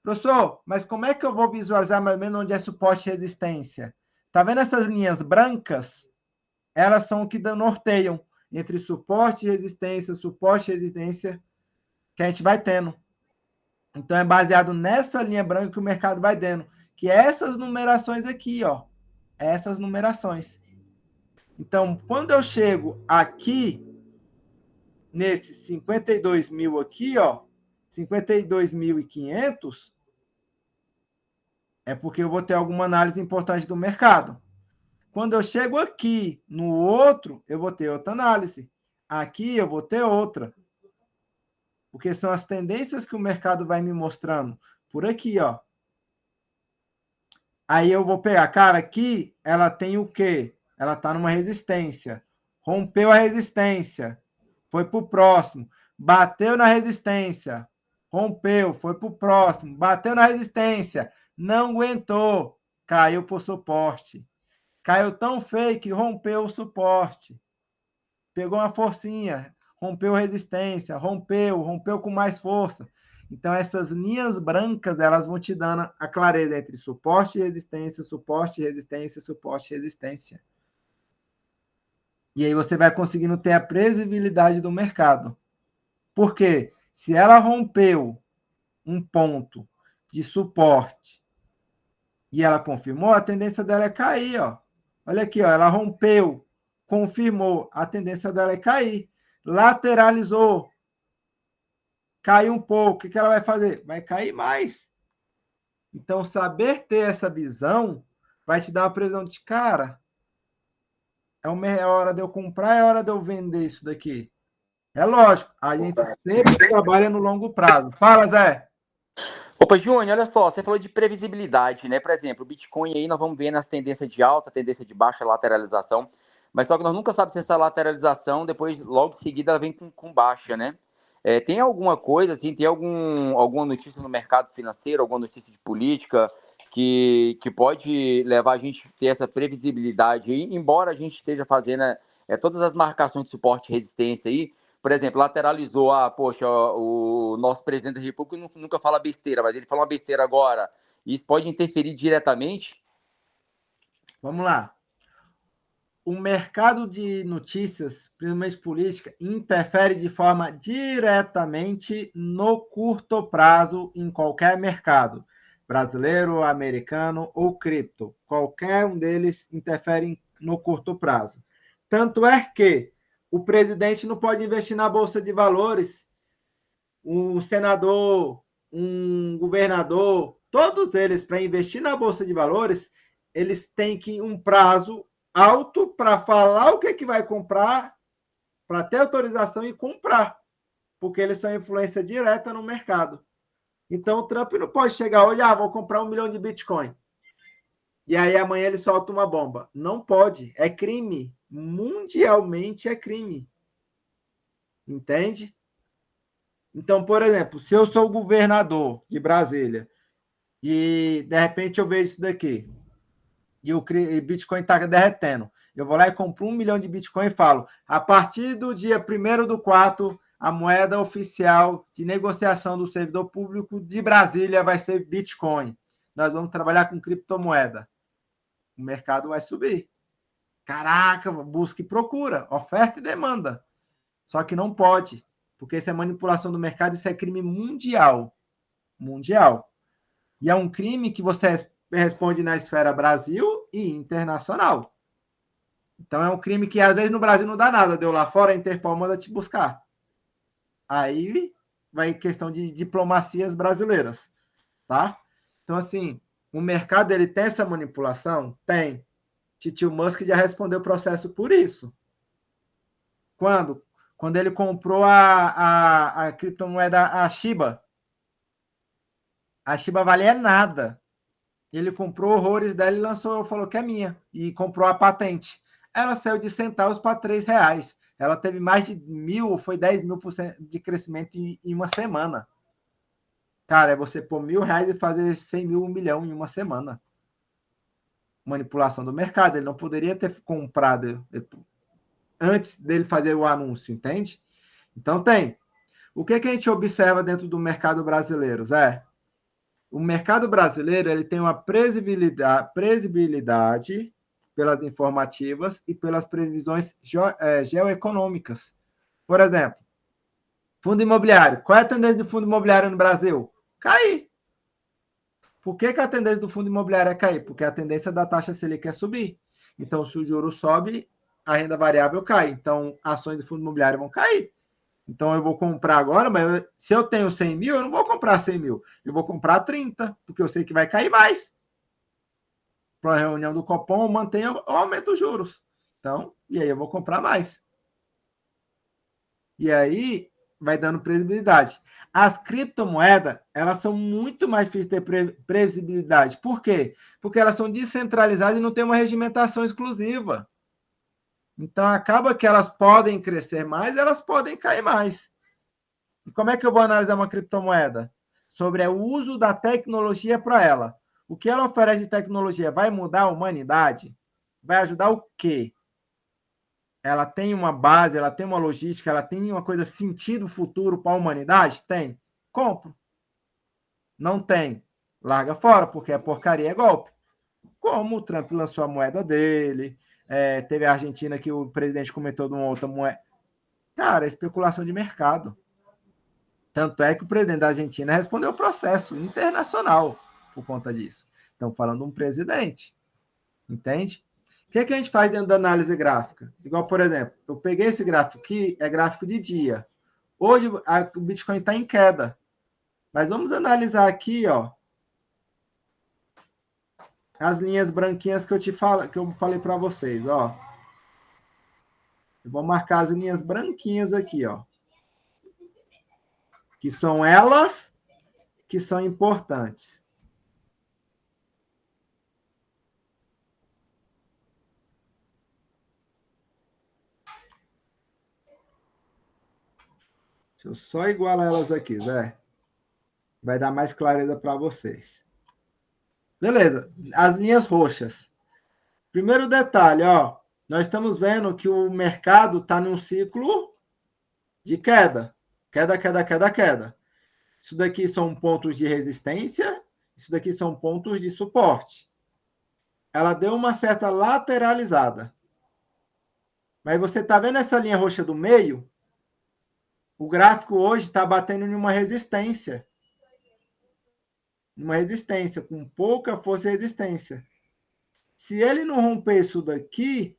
Professor, mas como é que eu vou visualizar mais ou menos onde é suporte e resistência? Tá vendo essas linhas brancas? Elas são o que norteiam entre suporte e resistência que a gente vai tendo. Então, é baseado nessa linha branca que o mercado vai dando, que é essas numerações aqui, ó. Essas numerações. Então, quando eu chego aqui, nesse 52 mil aqui, ó, 52.500, é porque eu vou ter alguma análise importante do mercado. Quando eu chego aqui no outro, eu vou ter outra análise. Aqui eu vou ter outra. Porque são as tendências que o mercado vai me mostrando. Por aqui, ó. Aí eu vou pegar, cara, aqui ela tem o quê? Ela está numa resistência. Rompeu a resistência. Foi para o próximo. Bateu na resistência. Rompeu, foi para o próximo. Bateu na resistência. Não aguentou. Caiu para o suporte. Caiu tão feio que rompeu o suporte. Pegou uma forcinha. Rompeu resistência. Rompeu com mais força. Então, essas linhas brancas, elas vão te dando a clareza entre suporte e resistência, suporte e resistência, suporte e resistência. E aí você vai conseguindo ter a previsibilidade do mercado. Por quê? Se ela rompeu um ponto de suporte e ela confirmou, a tendência dela é cair, ó. Olha aqui, ó, ela rompeu, confirmou, a tendência dela é cair. Lateralizou, caiu um pouco, o que ela vai fazer? Vai cair mais. Então, saber ter essa visão vai te dar uma previsão de, cara, é hora de eu comprar, é hora de eu vender isso daqui. É lógico, a gente sempre trabalha no longo prazo. Fala, Zé. Opa, Júnior, olha só, você falou de previsibilidade, né? Por exemplo, o Bitcoin aí nós vamos ver nas tendências de alta, tendência de baixa lateralização, mas só que nós nunca sabemos se essa lateralização, depois, logo em seguida, ela vem com baixa, né? Tem alguma coisa, assim, tem alguma notícia no mercado financeiro, alguma notícia de política que pode levar a gente a ter essa previsibilidade aí, embora a gente esteja fazendo todas as marcações de suporte e resistência aí. Por exemplo, lateralizou, poxa, o nosso presidente da República nunca fala besteira, mas ele fala uma besteira agora. Isso pode interferir diretamente? Vamos lá. O mercado de notícias, principalmente política, interfere de forma diretamente no curto prazo em qualquer mercado, brasileiro, americano ou cripto. Qualquer um deles interfere no curto prazo. Tanto é que o presidente não pode investir na Bolsa de Valores, um senador, um governador, todos eles, para investir na Bolsa de Valores, eles têm que um prazo alto para falar o que vai comprar, para ter autorização e comprar, porque eles são influência direta no mercado. Então, o Trump não pode chegar hoje, vou comprar 1 milhão de Bitcoin. E aí, amanhã ele solta uma bomba. Não pode. É crime. Mundialmente é crime. Entende? Então, por exemplo, se eu sou o governador de Brasília e, de repente, eu vejo isso daqui e o Bitcoin está derretendo, eu vou lá e compro 1 milhão de Bitcoin e falo, a partir do dia 1º/4, a moeda oficial de negociação do servidor público de Brasília vai ser Bitcoin. Nós vamos trabalhar com criptomoeda. O mercado vai subir. Caraca, busca e procura, oferta e demanda. Só que não pode, porque isso é manipulação do mercado, isso é crime mundial. Mundial. E é um crime que você responde na esfera Brasil e internacional. Então é um crime que às vezes no Brasil não dá nada, deu lá fora, a Interpol manda te buscar. Aí vai questão de diplomacias brasileiras, tá? Então assim, o mercado ele tem essa manipulação? Tem. Tio Musk já respondeu o processo por isso. Quando? Quando ele comprou a criptomoeda, a Shiba. A Shiba valia nada. Ele comprou horrores dela e lançou, falou que é minha. E comprou a patente. Ela saiu de centavos para R$3. Ela teve mais de 1.000, foi 10.000% de crescimento em uma semana. Cara, é você pôr R$1.000 e fazer 100 mil, 1 milhão em uma semana. manipulação do mercado, ele não poderia ter comprado antes dele fazer o anúncio, entende? Então tem. O que a gente observa dentro do mercado brasileiro, Zé? O mercado brasileiro ele tem uma previsibilidade pelas informativas e pelas previsões geoeconômicas. Por exemplo, fundo imobiliário. Qual é a tendência do fundo imobiliário no Brasil? Cair. Por que a tendência do fundo imobiliário é cair? Porque a tendência da taxa Selic é subir. Então, se o juro sobe, a renda variável cai. Então, ações do fundo imobiliário vão cair. Então, eu vou comprar agora, mas se eu tenho 100 mil, eu não vou comprar 100 mil. Eu vou comprar 30, porque eu sei que vai cair mais. Para a reunião do Copom, eu mantenho ou aumento os juros. Então, e aí eu vou comprar mais. E aí, vai dando previsibilidade. As criptomoedas, elas são muito mais difíceis de ter previsibilidade. Por quê? Porque elas são descentralizadas e não tem uma regimentação exclusiva. Então, acaba que elas podem crescer mais, elas podem cair mais. E como é que eu vou analisar uma criptomoeda? Sobre o uso da tecnologia para ela. O que ela oferece de tecnologia vai mudar a humanidade? Vai ajudar o quê? Ela tem uma base, ela tem uma logística, ela tem uma coisa sentido futuro para a humanidade? Tem. Compro. Não tem. Larga fora, porque é porcaria, é golpe. Como o Trump lançou a moeda dele, teve a Argentina que o presidente comentou de uma outra moeda. Cara, é especulação de mercado. Tanto é que o presidente da Argentina respondeu o processo internacional por conta disso. Estamos falando de um presidente. Entende? O que a gente faz dentro da análise gráfica? Igual, por exemplo, eu peguei esse gráfico aqui, é gráfico de dia. Hoje o Bitcoin está em queda. Mas vamos analisar aqui, ó, as linhas branquinhas que eu falei para vocês, ó. Eu vou marcar as linhas branquinhas aqui, ó. Que são elas que são importantes. Deixa eu só igualar elas aqui, Zé. Vai dar mais clareza para vocês. Beleza. As linhas roxas. Primeiro detalhe, ó. Nós estamos vendo que o mercado está num ciclo de queda. Queda, queda, queda, queda. Isso daqui são pontos de resistência. Isso daqui são pontos de suporte. Ela deu uma certa lateralizada. Mas você está vendo essa linha roxa do meio? O gráfico hoje está batendo em uma resistência. Uma resistência, com pouca força e resistência. Se ele não romper isso daqui,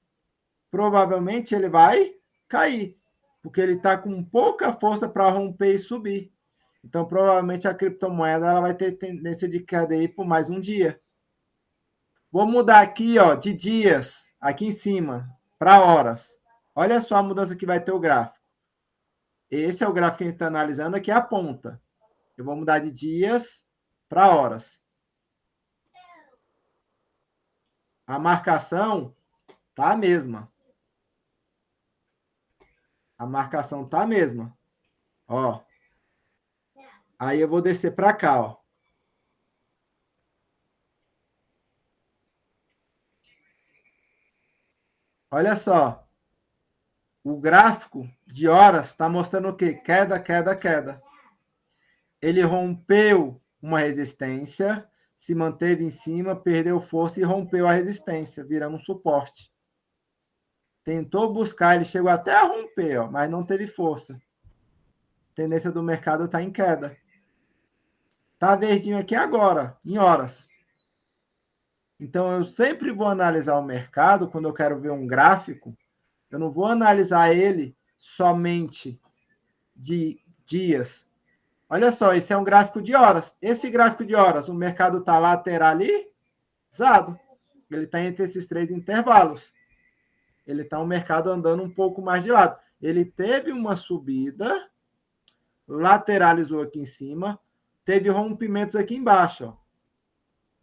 provavelmente ele vai cair. Porque ele está com pouca força para romper e subir. Então, provavelmente, a criptomoeda ela vai ter tendência de queda aí por mais um dia. Vou mudar aqui, ó, de dias, aqui em cima, para horas. Olha só a mudança que vai ter o gráfico. Esse é o gráfico que a gente está analisando, aqui é a ponta. Eu vou mudar de dias para horas. A marcação tá a mesma. A marcação tá a mesma. Ó. Aí eu vou descer para cá, ó. Olha só. O gráfico de horas está mostrando o quê? Queda, queda, queda. Ele rompeu uma resistência, se manteve em cima, perdeu força e rompeu a resistência, virando um suporte. Tentou buscar, ele chegou até a romper, ó, mas não teve força. A tendência do mercado está em queda. Está verdinho aqui agora, em horas. Então, eu sempre vou analisar o mercado, quando eu quero ver um gráfico, eu não vou analisar ele somente de dias. Olha só, esse é um gráfico de horas. Esse gráfico de horas, o mercado está lateralizado. Ele está entre esses três intervalos. Ele está um mercado andando um pouco mais de lado. Ele teve uma subida, lateralizou aqui em cima, teve rompimentos aqui embaixo. Ó.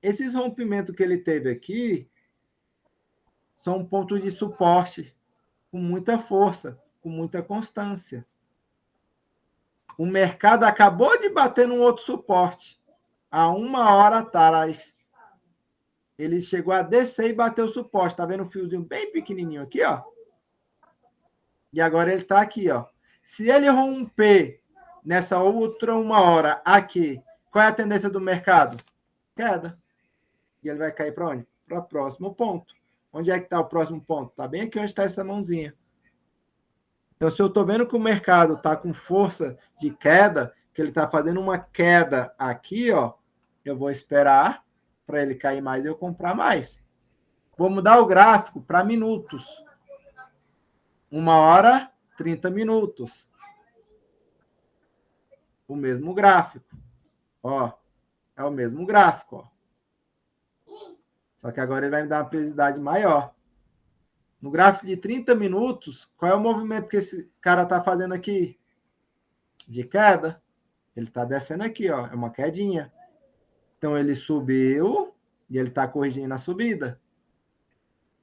Esses rompimentos que ele teve aqui são pontos de suporte com muita força, com muita constância. O mercado acabou de bater num outro suporte há 1 hora atrás. Ele chegou a descer e bateu o suporte. Tá vendo o fiozinho bem pequenininho aqui, ó? E agora ele tá aqui, ó. Se ele romper nessa outra 1 hora aqui, qual é a tendência do mercado? Queda. E ele vai cair para onde? Para o próximo ponto. Onde é que está o próximo ponto? Está bem aqui onde está essa mãozinha. Então, se eu estou vendo que o mercado está com força de queda, que ele está fazendo uma queda aqui, ó, eu vou esperar para ele cair mais e eu comprar mais. Vou mudar o gráfico para minutos. 1 hora, 30 minutos. O mesmo gráfico. Ó, é o mesmo gráfico, ó. Só que agora ele vai me dar uma precisidade maior. No gráfico de 30 minutos, qual é o movimento que esse cara está fazendo aqui? De queda. Ele está descendo aqui, ó. É uma quedinha. Então, ele subiu e ele está corrigindo a subida.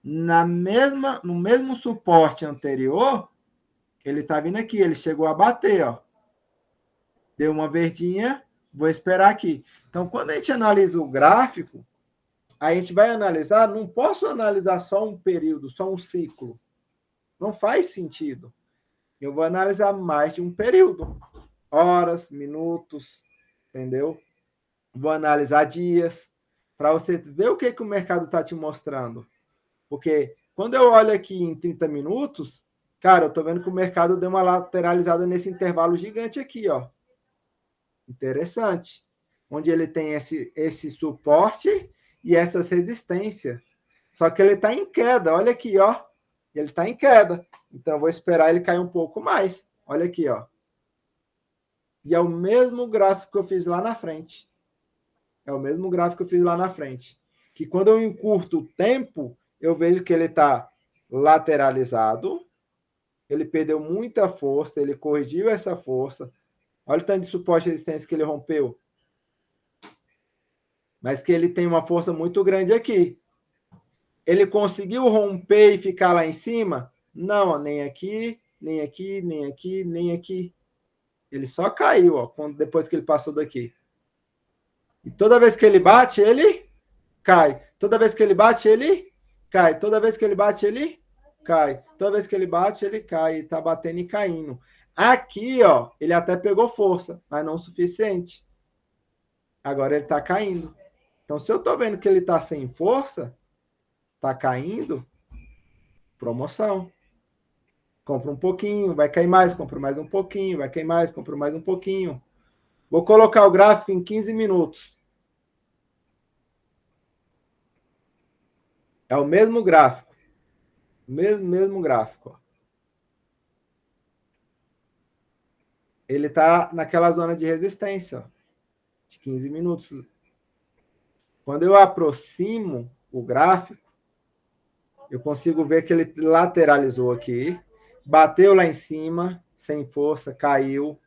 No mesmo suporte anterior, ele está vindo aqui. Ele chegou a bater, ó. Deu uma verdinha. Vou esperar aqui. Então, quando a gente analisa o gráfico, a gente vai analisar, não posso analisar só um período, só um ciclo. Não faz sentido. Eu vou analisar mais de um período. Horas, minutos, entendeu? Vou analisar dias, para você ver o que o mercado está te mostrando. Porque quando eu olho aqui em 30 minutos, cara, eu estou vendo que o mercado deu uma lateralizada nesse intervalo gigante aqui, ó. Interessante. Onde ele tem esse suporte e essas resistências. Só que ele está em queda. Olha aqui, ó. Ele está em queda. Então, eu vou esperar ele cair um pouco mais. Olha aqui, ó. E é o mesmo gráfico que eu fiz lá na frente. É o mesmo gráfico que eu fiz lá na frente. Que quando eu encurto o tempo, eu vejo que ele está lateralizado. Ele perdeu muita força. Ele corrigiu essa força. Olha o tanto de suporte e resistência que ele rompeu. Mas que ele tem uma força muito grande aqui. Ele conseguiu romper e ficar lá em cima? Não, nem aqui, nem aqui, nem aqui, nem aqui. Ele só caiu, ó, depois que ele passou daqui. E toda vez que ele bate, ele cai. Toda vez que ele bate, ele cai. Toda vez que ele bate, ele cai. Toda vez que ele bate, ele cai. Está batendo e caindo. Aqui, ó, ele até pegou força, mas não o suficiente. Agora ele está caindo. Então, se eu estou vendo que ele está sem força, está caindo, promoção. Compra um pouquinho, vai cair mais, compra mais um pouquinho, vai cair mais, compra mais um pouquinho. Vou colocar o gráfico em 15 minutos. É o mesmo gráfico. Mesmo gráfico. Ele está naquela zona de resistência, ó, de 15 minutos. Quando eu aproximo o gráfico, eu consigo ver que ele lateralizou aqui, bateu lá em cima, sem força, caiu,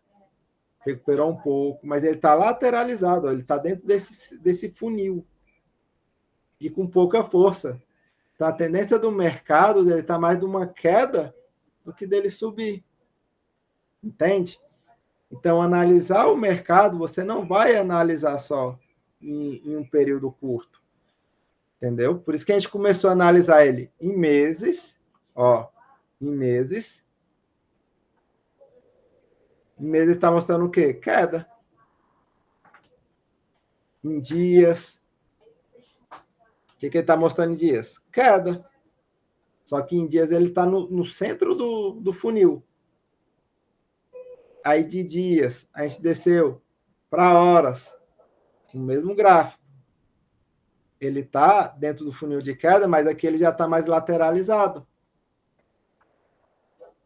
recuperou um pouco, mas ele está lateralizado, ó, ele está dentro desse funil e com pouca força. Então, a tendência do mercado ele está mais de uma queda do que dele subir. Entende? Então, analisar o mercado, você não vai analisar só em um período curto. Entendeu? Por isso que a gente começou a analisar ele em meses, ó, em meses. Em meses está mostrando o quê? Queda. Em dias. O que ele está mostrando em dias? Queda. Só que em dias ele está no centro do funil. Aí de dias, a gente desceu para horas. O mesmo gráfico. Ele está dentro do funil de queda, mas aqui ele já está mais lateralizado.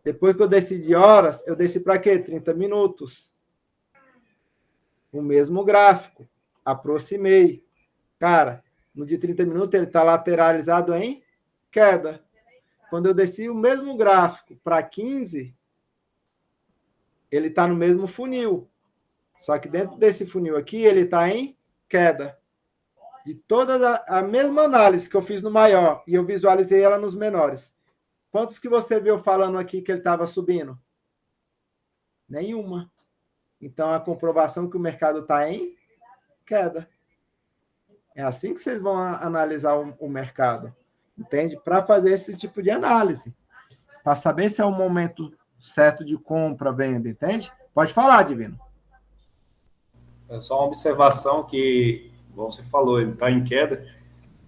Depois que eu desci de horas, eu desci para quê? 30 minutos. O mesmo gráfico. Aproximei. Cara, no de 30 minutos ele está lateralizado em queda. Quando eu desci o mesmo gráfico para 15, ele está no mesmo funil. Só que dentro desse funil aqui, ele está em queda. De toda a mesma análise que eu fiz no maior e eu visualizei ela nos menores. Quantos que você viu falando aqui que ele estava subindo? Nenhuma. Então, a comprovação que o mercado está em queda. É assim que vocês vão analisar o mercado, entende? Para fazer esse tipo de análise, para saber se é o momento certo de compra, venda, entende? Pode falar, Divino. É só uma observação que, como você falou, ele está em queda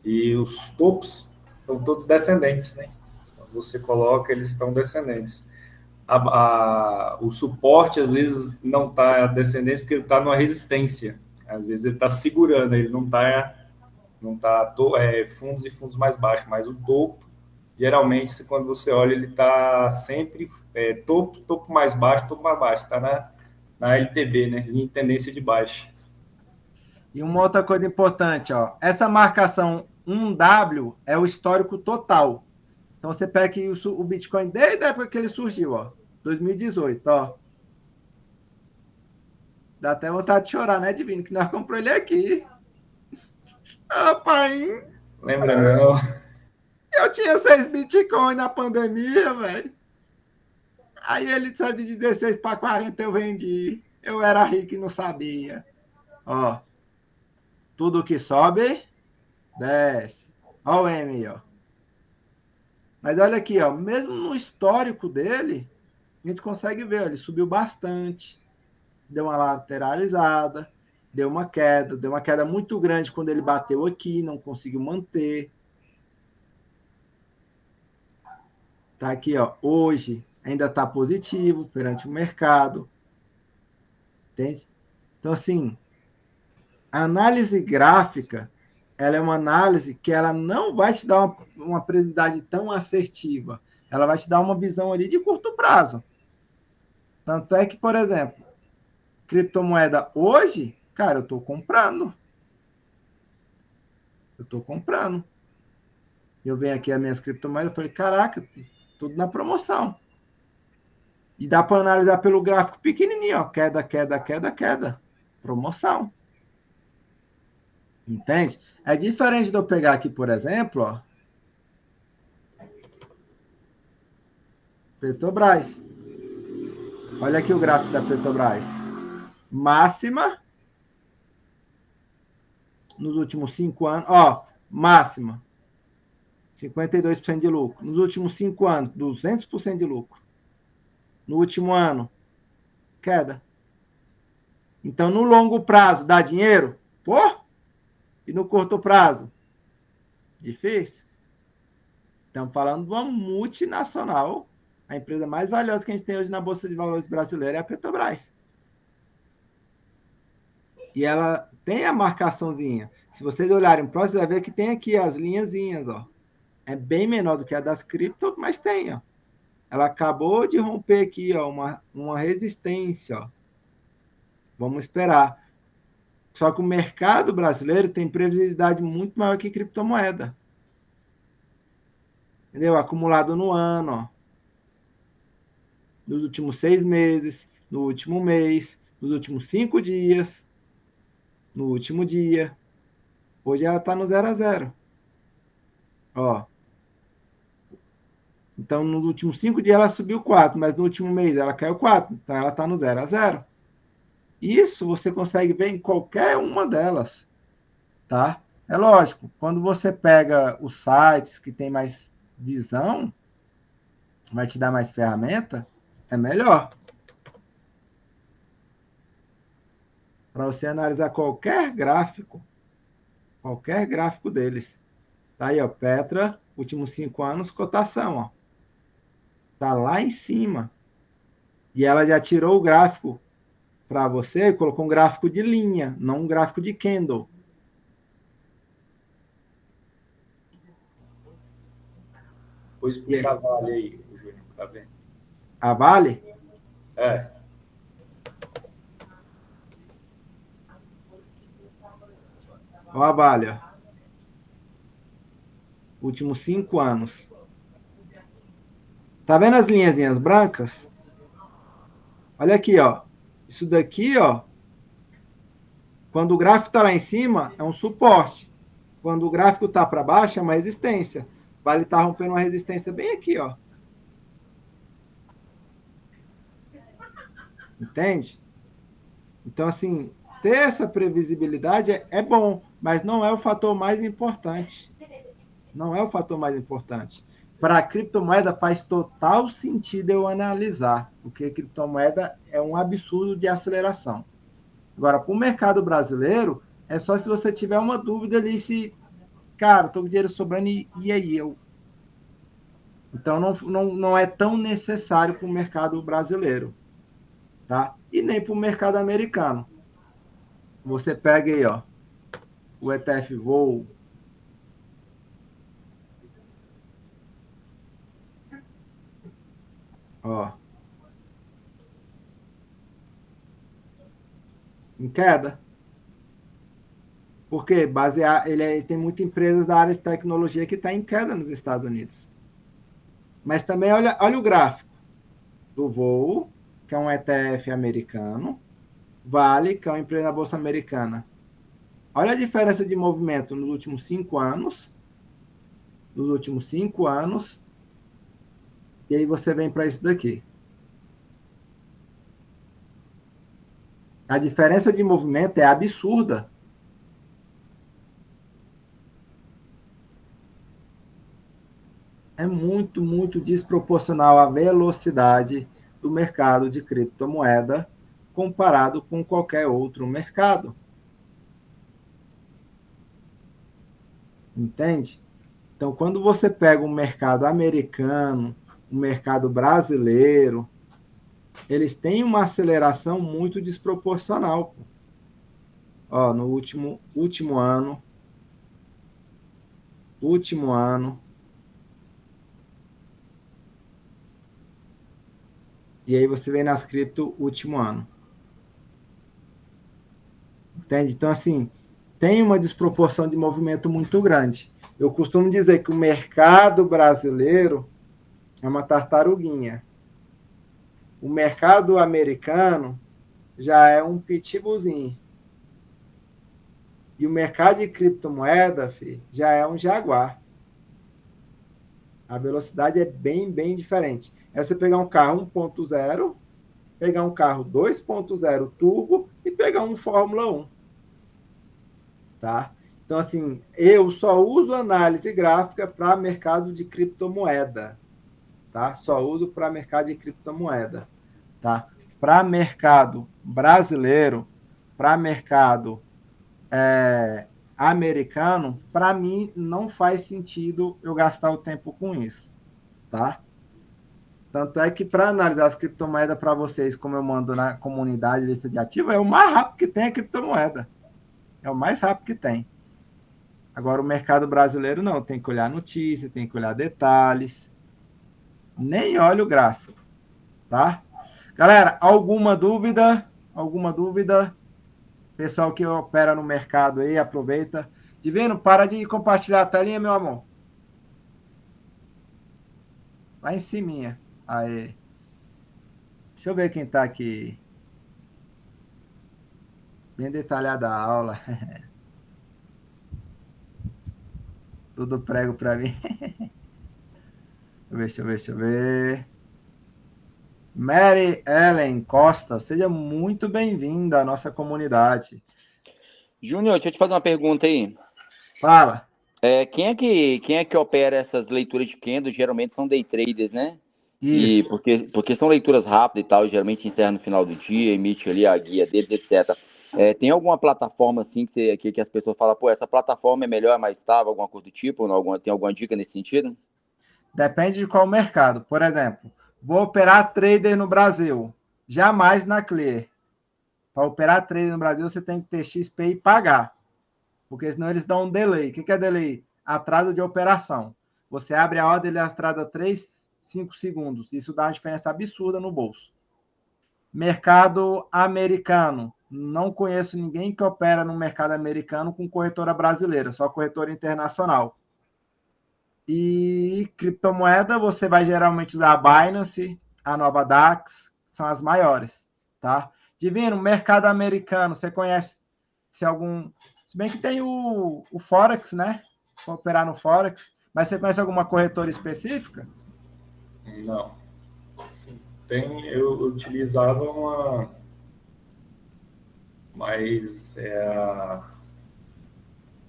e os topos estão todos descendentes, né? Quando você coloca, eles estão descendentes. O suporte, às vezes, não está descendente porque ele está numa resistência. Às vezes ele está segurando, ele não tá fundos e fundos mais baixos, mas o topo, geralmente, quando você olha, ele está sempre topo mais baixo, topo mais baixo. Está na LTB, né? Linha de tendência de baixa. E uma outra coisa importante, ó, essa marcação 1W é o histórico total. Então você pega aqui o Bitcoin desde a época que ele surgiu, ó, 2018, ó. Dá até vontade de chorar, né, Divino? Que nós compramos ele aqui. Rapaz, Lembra não? eu tinha 6 Bitcoin na pandemia, velho. Aí ele saiu de 16 para 40, eu vendi. Eu era rico e não sabia. Ó, tudo que sobe, desce. Ó o M aí, ó. Mas olha aqui, ó, mesmo no histórico dele, a gente consegue ver, ó, ele subiu bastante, deu uma lateralizada, deu uma queda muito grande quando ele bateu aqui, não conseguiu manter. Tá aqui, ó, hoje ainda está positivo perante o mercado, entende? Então, assim, a análise gráfica, ela é uma análise que ela não vai te dar uma precisidade tão assertiva, ela vai te dar uma visão ali de curto prazo. Tanto é que, por exemplo, criptomoeda hoje, cara, eu estou comprando. Eu venho aqui as minhas criptomoedas, eu falei, caraca, tudo na promoção. E dá para analisar pelo gráfico pequenininho, ó, queda. Promoção. Entende? É diferente de eu pegar aqui, por exemplo, ó, Petrobras. Olha aqui o gráfico da Petrobras. Máxima nos últimos 5 anos. Ó, máxima. 52% de lucro. Nos últimos 5 anos, 200% de lucro. No último ano, queda. Então, no longo prazo, dá dinheiro? Pô! E no curto prazo? Difícil. Estamos falando de uma multinacional. A empresa mais valiosa que a gente tem hoje na Bolsa de Valores brasileira é a Petrobras. E ela tem a marcaçãozinha. Se vocês olharem próximo, você vai ver que tem aqui as linhazinhas, ó. É bem menor do que a das cripto, mas tem, ó. Ela acabou de romper aqui, ó, uma resistência, ó. Vamos esperar. Só que o mercado brasileiro tem previsibilidade muito maior que criptomoeda. Entendeu? Acumulado no ano, ó. Nos últimos 6 meses, no último mês, nos últimos 5 dias, no último dia. Hoje ela está no 0 a 0. Ó. Então, nos últimos 5 dias ela subiu 4, mas no último mês ela caiu 4. Então, ela está no 0 a 0. Isso você consegue ver em qualquer uma delas, tá? É lógico, quando você pega os sites que tem mais visão, vai te dar mais ferramenta, é melhor. Para você analisar qualquer gráfico deles. Tá aí, ó, Petra, últimos 5 anos, cotação, ó. Tá lá em cima. E ela já tirou o gráfico para você e colocou um gráfico de linha, não um gráfico de candle. Depois puxa a Vale aí, o Júnior, tá vendo? A Vale? É. Ó a Vale, ó. Últimos 5 anos. Tá vendo as linhazinhas brancas? Olha aqui, ó. Isso daqui, ó. Quando o gráfico tá lá em cima, é um suporte. Quando o gráfico tá para baixo, é uma resistência. Vale tá rompendo uma resistência bem aqui, ó. Entende? Então, assim, ter essa previsibilidade é bom. mas não é o fator mais importante. Não é o fator mais importante. Para a criptomoeda faz total sentido eu analisar, porque a criptomoeda é um absurdo de aceleração. Agora, para o mercado brasileiro, é só se você tiver uma dúvida ali se, cara, estou com dinheiro sobrando e aí? Então, não é tão necessário para o mercado brasileiro, tá? E nem para o mercado americano. Você pega aí, ó, o ETF Vol. Ó, em queda. Porque tem muitas empresas da área de tecnologia que está em queda nos Estados Unidos. Mas também olha o gráfico do Vol, que é um ETF americano, Vale, que é uma empresa da Bolsa Americana. Olha a diferença de movimento nos últimos 5 anos. Nos últimos 5 anos. E aí você vem para isso daqui. A diferença de movimento é absurda. É muito, muito desproporcional a velocidade do mercado de criptomoeda comparado com qualquer outro mercado. Entende? Então, quando você pega um mercado americano, um mercado brasileiro, eles têm uma aceleração muito desproporcional. Ó, no último ano, e aí você vem nas cripto último ano. Entende? Então, assim, tem uma desproporção de movimento muito grande. Eu costumo dizer que o mercado brasileiro é uma tartaruguinha. O mercado americano já é um pitbullzinho. E o mercado de criptomoeda, já é um jaguar. A velocidade é bem, bem diferente. É você pegar um carro 1.0, pegar um carro 2.0 turbo e pegar um Fórmula 1. Tá? Então, assim, eu só uso análise gráfica para mercado de criptomoeda. Tá? Só uso para mercado de criptomoeda. Tá? Para mercado brasileiro, para mercado americano, para mim não faz sentido eu gastar o tempo com isso. Tá? Tanto é que para analisar as criptomoedas para vocês, como eu mando na comunidade lista de ativos, é o mais rápido que tem a criptomoeda. É o mais rápido que tem. Agora, o mercado brasileiro não, tem que olhar notícia, tem que olhar detalhes. Nem olha o gráfico, tá? Galera, alguma dúvida? Alguma dúvida? Pessoal que opera no mercado aí, aproveita. Divino, para de compartilhar a telinha, meu amor. Lá em cima. Aí. Deixa eu ver quem tá aqui. Bem detalhada a aula. Tudo prego para mim. Deixa eu ver. Mary Ellen Costa, seja muito bem-vinda à nossa comunidade. Júnior, deixa eu te fazer uma pergunta aí. Fala. Quem é que opera essas leituras de candle? Geralmente são day traders, né? Isso. E porque são leituras rápidas e tal, geralmente encerra no final do dia, emite ali a guia deles, etc. Tem alguma plataforma assim que as pessoas falam, pô, essa plataforma é melhor, é mais estável, alguma coisa do tipo? Tem alguma dica nesse sentido? Depende de qual mercado. Por exemplo, vou operar trader no Brasil. Jamais na Clear. Para operar trader no Brasil, você tem que ter XP e pagar. Porque senão eles dão um delay. O que é delay? Atraso de operação. Você abre a ordem, ele atrasa 3, 5 segundos. Isso dá uma diferença absurda no bolso. Mercado americano. Não conheço ninguém que opera no mercado americano com corretora brasileira, só corretora internacional. E criptomoeda, você vai geralmente usar a Binance, a Nova Dax, são as maiores, tá? Divino, mercado americano, você conhece se algum... Se bem que tem o Forex, né? Para operar no Forex, mas você conhece alguma corretora específica? Não. Sim, eu utilizava uma, mas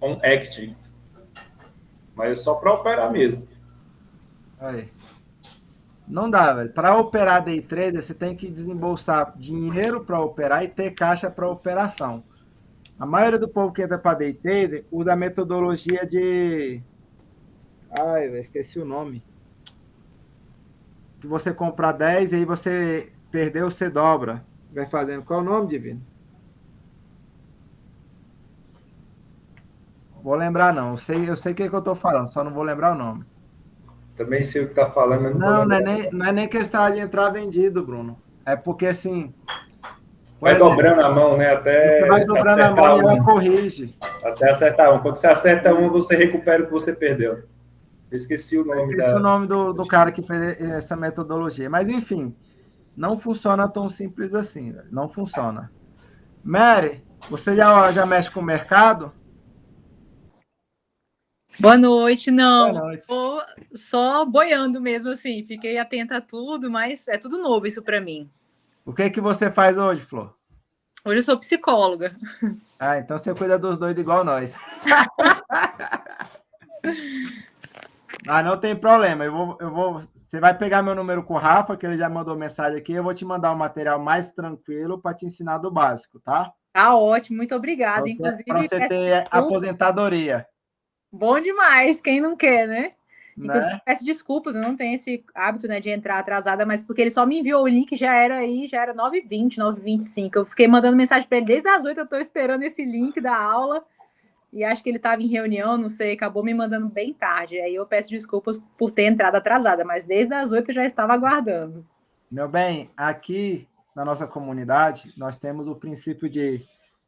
on acting. Mas é só para operar mesmo. Aí. Não dá, velho. Para operar day trader, você tem que desembolsar dinheiro para operar e ter caixa para operação. A maioria do povo que entra para day trader usa a metodologia de... Ai, velho, esqueci o nome. Que você compra 10 e aí você perdeu, você dobra. Vai fazendo. Qual é o nome, Divino? Vou lembrar, não. Eu sei o que eu tô falando, só não vou lembrar o nome. Também sei o que tá falando, mas não tô Não, lembrando. não é nem questão de entrar vendido, Bruno. É porque, assim, por Vai exemplo, dobrando a mão, né? você vai Até dobrando a mão acertar e ela um. corrige. Até acertar um. Quando você acerta um, você recupera o que você perdeu. Eu esqueci o Eu nome esqueci o nome do cara time. que fez essa metodologia. Mas, enfim, não funciona tão simples assim, velho. Não funciona. Mary, você já mexe com o mercado? Boa noite, Boa não. noite. Tô só boiando mesmo assim. Fiquei atenta a tudo, mas é tudo novo isso para mim. O que você faz hoje, Flor? Hoje eu sou psicóloga. Ah, então você cuida dos doidos igual nós. Ah, não tem problema. Você vai pegar meu número com o Rafa, que ele já mandou mensagem aqui. Eu vou te mandar um material mais tranquilo para te ensinar do básico, tá? Tá ótimo, muito obrigada. Para Inclusive, você peço ter desculpas. aposentadoria, Bom demais, quem não quer, né? Inclusive, né? peço desculpas, eu não tenho esse hábito, né, de entrar atrasada, mas porque ele só me enviou o link, já era 9h20, 9h25. Eu fiquei mandando mensagem para ele desde as 8, eu estou esperando esse link da aula. E acho que ele estava em reunião, não sei, acabou me mandando bem tarde. Aí eu peço desculpas por ter entrado atrasada, mas desde as 8 eu já estava aguardando. Meu bem, aqui na nossa comunidade, nós temos o princípio de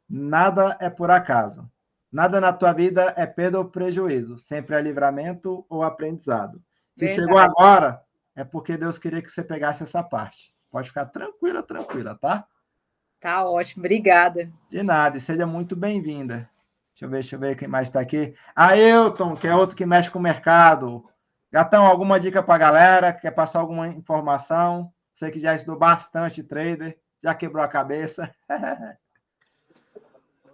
nada é por acaso. Nada na tua vida é perda ou prejuízo. Sempre é livramento ou aprendizado. Se chegou Verdade. agora, é porque Deus queria que você pegasse essa parte. Pode ficar tranquila, tranquila, tá? Tá ótimo, obrigada. De nada, e seja muito bem-vinda. Deixa eu ver quem mais está aqui. Ailton, que é outro que mexe com o mercado. Gatão, alguma dica para a galera? Quer passar alguma informação? Você que já estudou bastante trader, já quebrou a cabeça.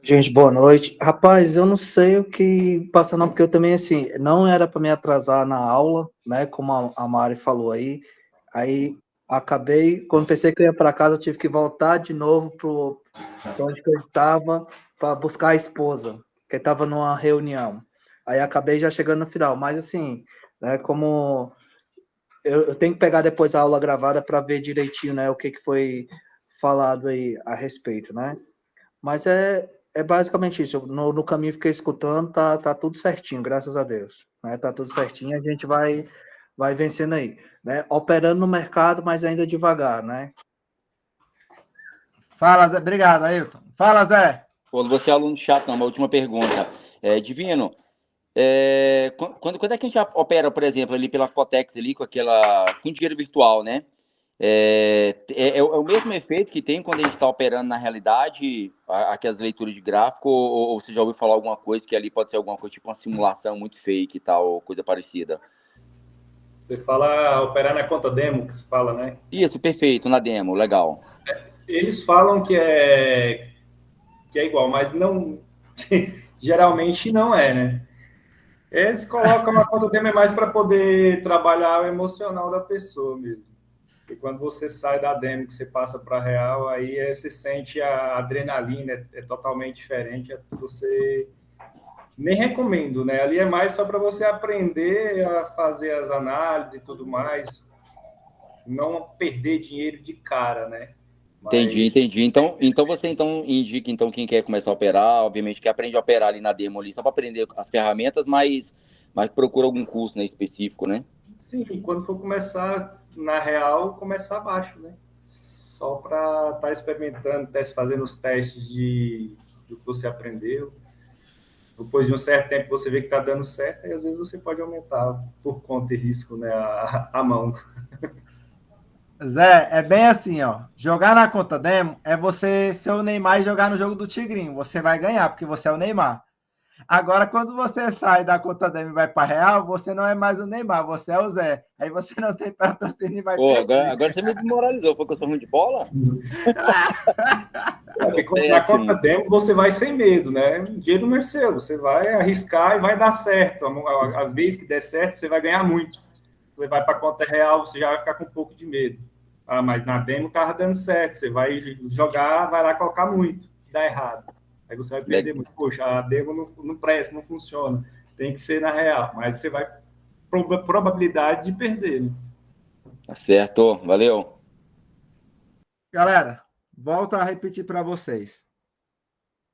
Gente, boa noite. Rapaz, eu não sei o que passa não, porque eu também, assim, não era para me atrasar na aula, né, como a Mari falou aí. Aí acabei, quando pensei que eu ia para casa, eu tive que voltar de novo para onde que eu estava para buscar a esposa, que estava numa reunião. Aí acabei já chegando no final, mas assim, né, como eu tenho que pegar depois a aula gravada para ver direitinho, né, o que foi falado aí a respeito, né? Mas é basicamente isso. No caminho fiquei escutando, tá tudo certinho, graças a Deus. Né? Tá tudo certinho, a gente vai vencendo aí. Né? Operando no mercado, mas ainda devagar, né? Fala, Zé. Obrigado, Ailton. Fala, Zé. Pô, não vou ser aluno chato, não. Uma última pergunta. Divino, quando é que a gente opera, por exemplo, ali pela Cotex, ali, com dinheiro virtual, né? É o mesmo efeito que tem quando a gente está operando na realidade, aquelas leituras de gráfico, ou você já ouviu falar alguma coisa que ali pode ser alguma coisa, tipo uma simulação muito fake e tal, coisa parecida? Você fala operar na conta demo, que se fala, né? Isso, perfeito, na demo, legal. Eles falam que é igual, mas não... geralmente não é, né? Eles colocam na conta demo mais para poder trabalhar o emocional da pessoa mesmo. E quando você sai da demo, que você passa para a real, aí você sente a adrenalina, é totalmente diferente. Você nem recomendo, né? Ali é mais só para você aprender a fazer as análises e tudo mais, não perder dinheiro de cara, né? Mas... Entendi. Então você indica quem quer começar a operar, obviamente que aprende a operar ali na demo ali, só para aprender as ferramentas, mas procura algum curso, né, específico, né? Sim, quando for começar na real, começar abaixo, né? Só para estar experimentando, fazendo os testes do que você aprendeu. Depois de um certo tempo você vê que está dando certo, e às vezes você pode aumentar por conta e risco, né, a mão. Zé, é bem assim, ó. Jogar na conta demo é você ser o Neymar e jogar no jogo do Tigrinho. Você vai ganhar, porque você é o Neymar. Agora, quando você sai da conta demo e vai para real, você não é mais o Neymar, você é o Zé. Aí você não tem patrocínio e vai Pô, perder. agora você me desmoralizou, porque eu sou ruim de bola? Porque na conta demo você vai sem medo, né? O dinheiro não é seu, você vai arriscar e vai dar certo. Às vezes que der certo, você vai ganhar muito. Você vai para a conta real, você já vai ficar com um pouco de medo. Ah, mas na demo estava dando certo, você vai jogar, vai lá colocar muito, dá errado. Aí você vai perder muito. Poxa, a demo não presta, não funciona. Tem que ser na real, mas você vai probabilidade de perder. Né? Tá certo, valeu. Galera, volto a repetir para vocês.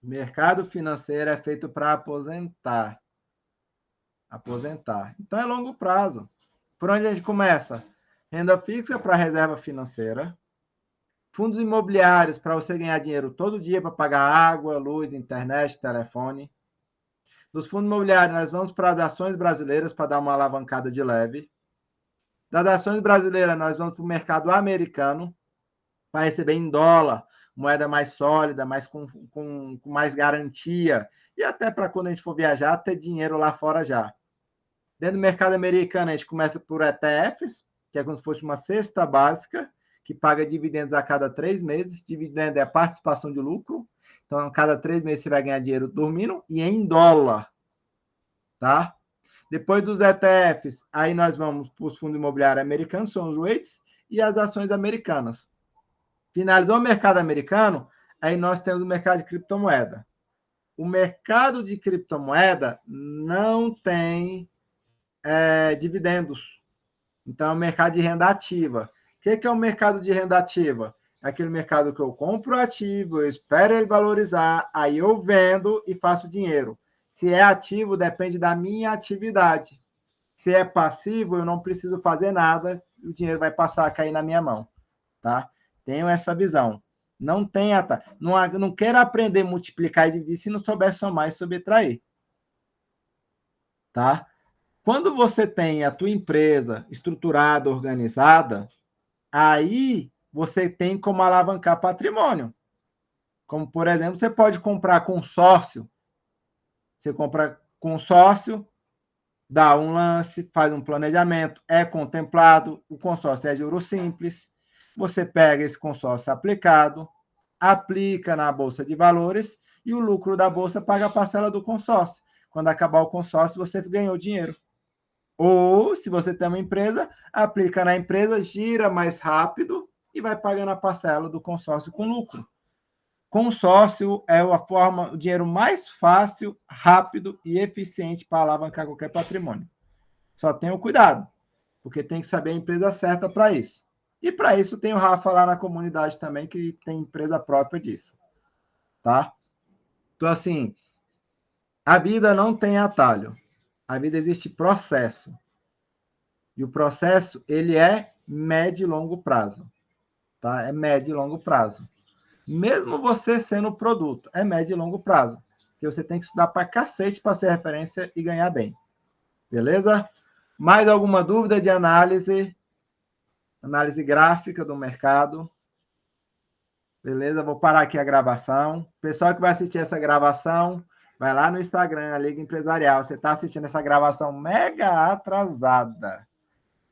Mercado financeiro é feito para aposentar. Aposentar. Então é longo prazo. Por onde a gente começa? Renda fixa para reserva financeira. Fundos imobiliários para você ganhar dinheiro todo dia para pagar água, luz, internet, telefone. Dos fundos imobiliários, nós vamos para as ações brasileiras para dar uma alavancada de leve. Das ações brasileiras, nós vamos para o mercado americano para receber em dólar, moeda mais sólida, mais com mais garantia. E até para quando a gente for viajar, ter dinheiro lá fora já. Dentro do mercado americano, a gente começa por ETFs, que é como se fosse uma cesta básica, que paga dividendos a cada 3 meses. Dividendo é a participação de lucro. Então, a cada 3 meses você vai ganhar dinheiro dormindo e em dólar. Tá? Depois dos ETFs, aí nós vamos para os fundos imobiliários americanos, são os REITs, e as ações americanas. Finalizou o mercado americano, aí nós temos o mercado de criptomoeda. O mercado de criptomoeda não tem dividendos. Então, é o mercado de renda ativa. O que é o mercado de renda ativa? É aquele mercado que eu compro ativo, eu espero ele valorizar, aí eu vendo e faço dinheiro. Se é ativo, depende da minha atividade. Se é passivo, eu não preciso fazer nada, o dinheiro vai passar a cair na minha mão. Tá? Tenho essa visão. Não tenha, não quero aprender a multiplicar e dividir se não souber somar e subtrair. Tá? Quando você tem a tua empresa estruturada, organizada, aí você tem como alavancar patrimônio. Como, por exemplo, você pode comprar consórcio. Você compra consórcio, dá um lance, faz um planejamento, é contemplado, o consórcio é juros simples. Você pega esse consórcio aplicado, aplica na Bolsa de Valores e o lucro da Bolsa paga a parcela do consórcio. Quando acabar o consórcio, você ganhou dinheiro. Ou, se você tem uma empresa, aplica na empresa, gira mais rápido e vai pagando a parcela do consórcio com lucro. Consórcio é o dinheiro mais fácil, rápido e eficiente para alavancar qualquer patrimônio. Só tenha cuidado, porque tem que saber a empresa certa para isso. E para isso tem o Rafa lá na comunidade também, que tem empresa própria disso. Tá? Então, assim, a vida não tem atalho. A vida existe processo. E o processo, ele é médio e longo prazo. Tá? É médio e longo prazo. Mesmo você sendo produto, é médio e longo prazo. Porque você tem que estudar para cacete para ser referência e ganhar bem. Beleza? Mais alguma dúvida de análise? Análise gráfica do mercado. Beleza? Vou parar aqui a gravação. Pessoal que vai assistir essa gravação, vai lá no Instagram, a Liga Empresarial. Você está assistindo essa gravação mega atrasada.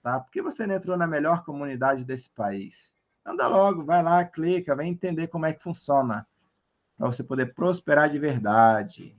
Tá? Por que você não entrou na melhor comunidade desse país? Anda logo, vai lá, clica, vem entender como é que funciona. Para você poder prosperar de verdade.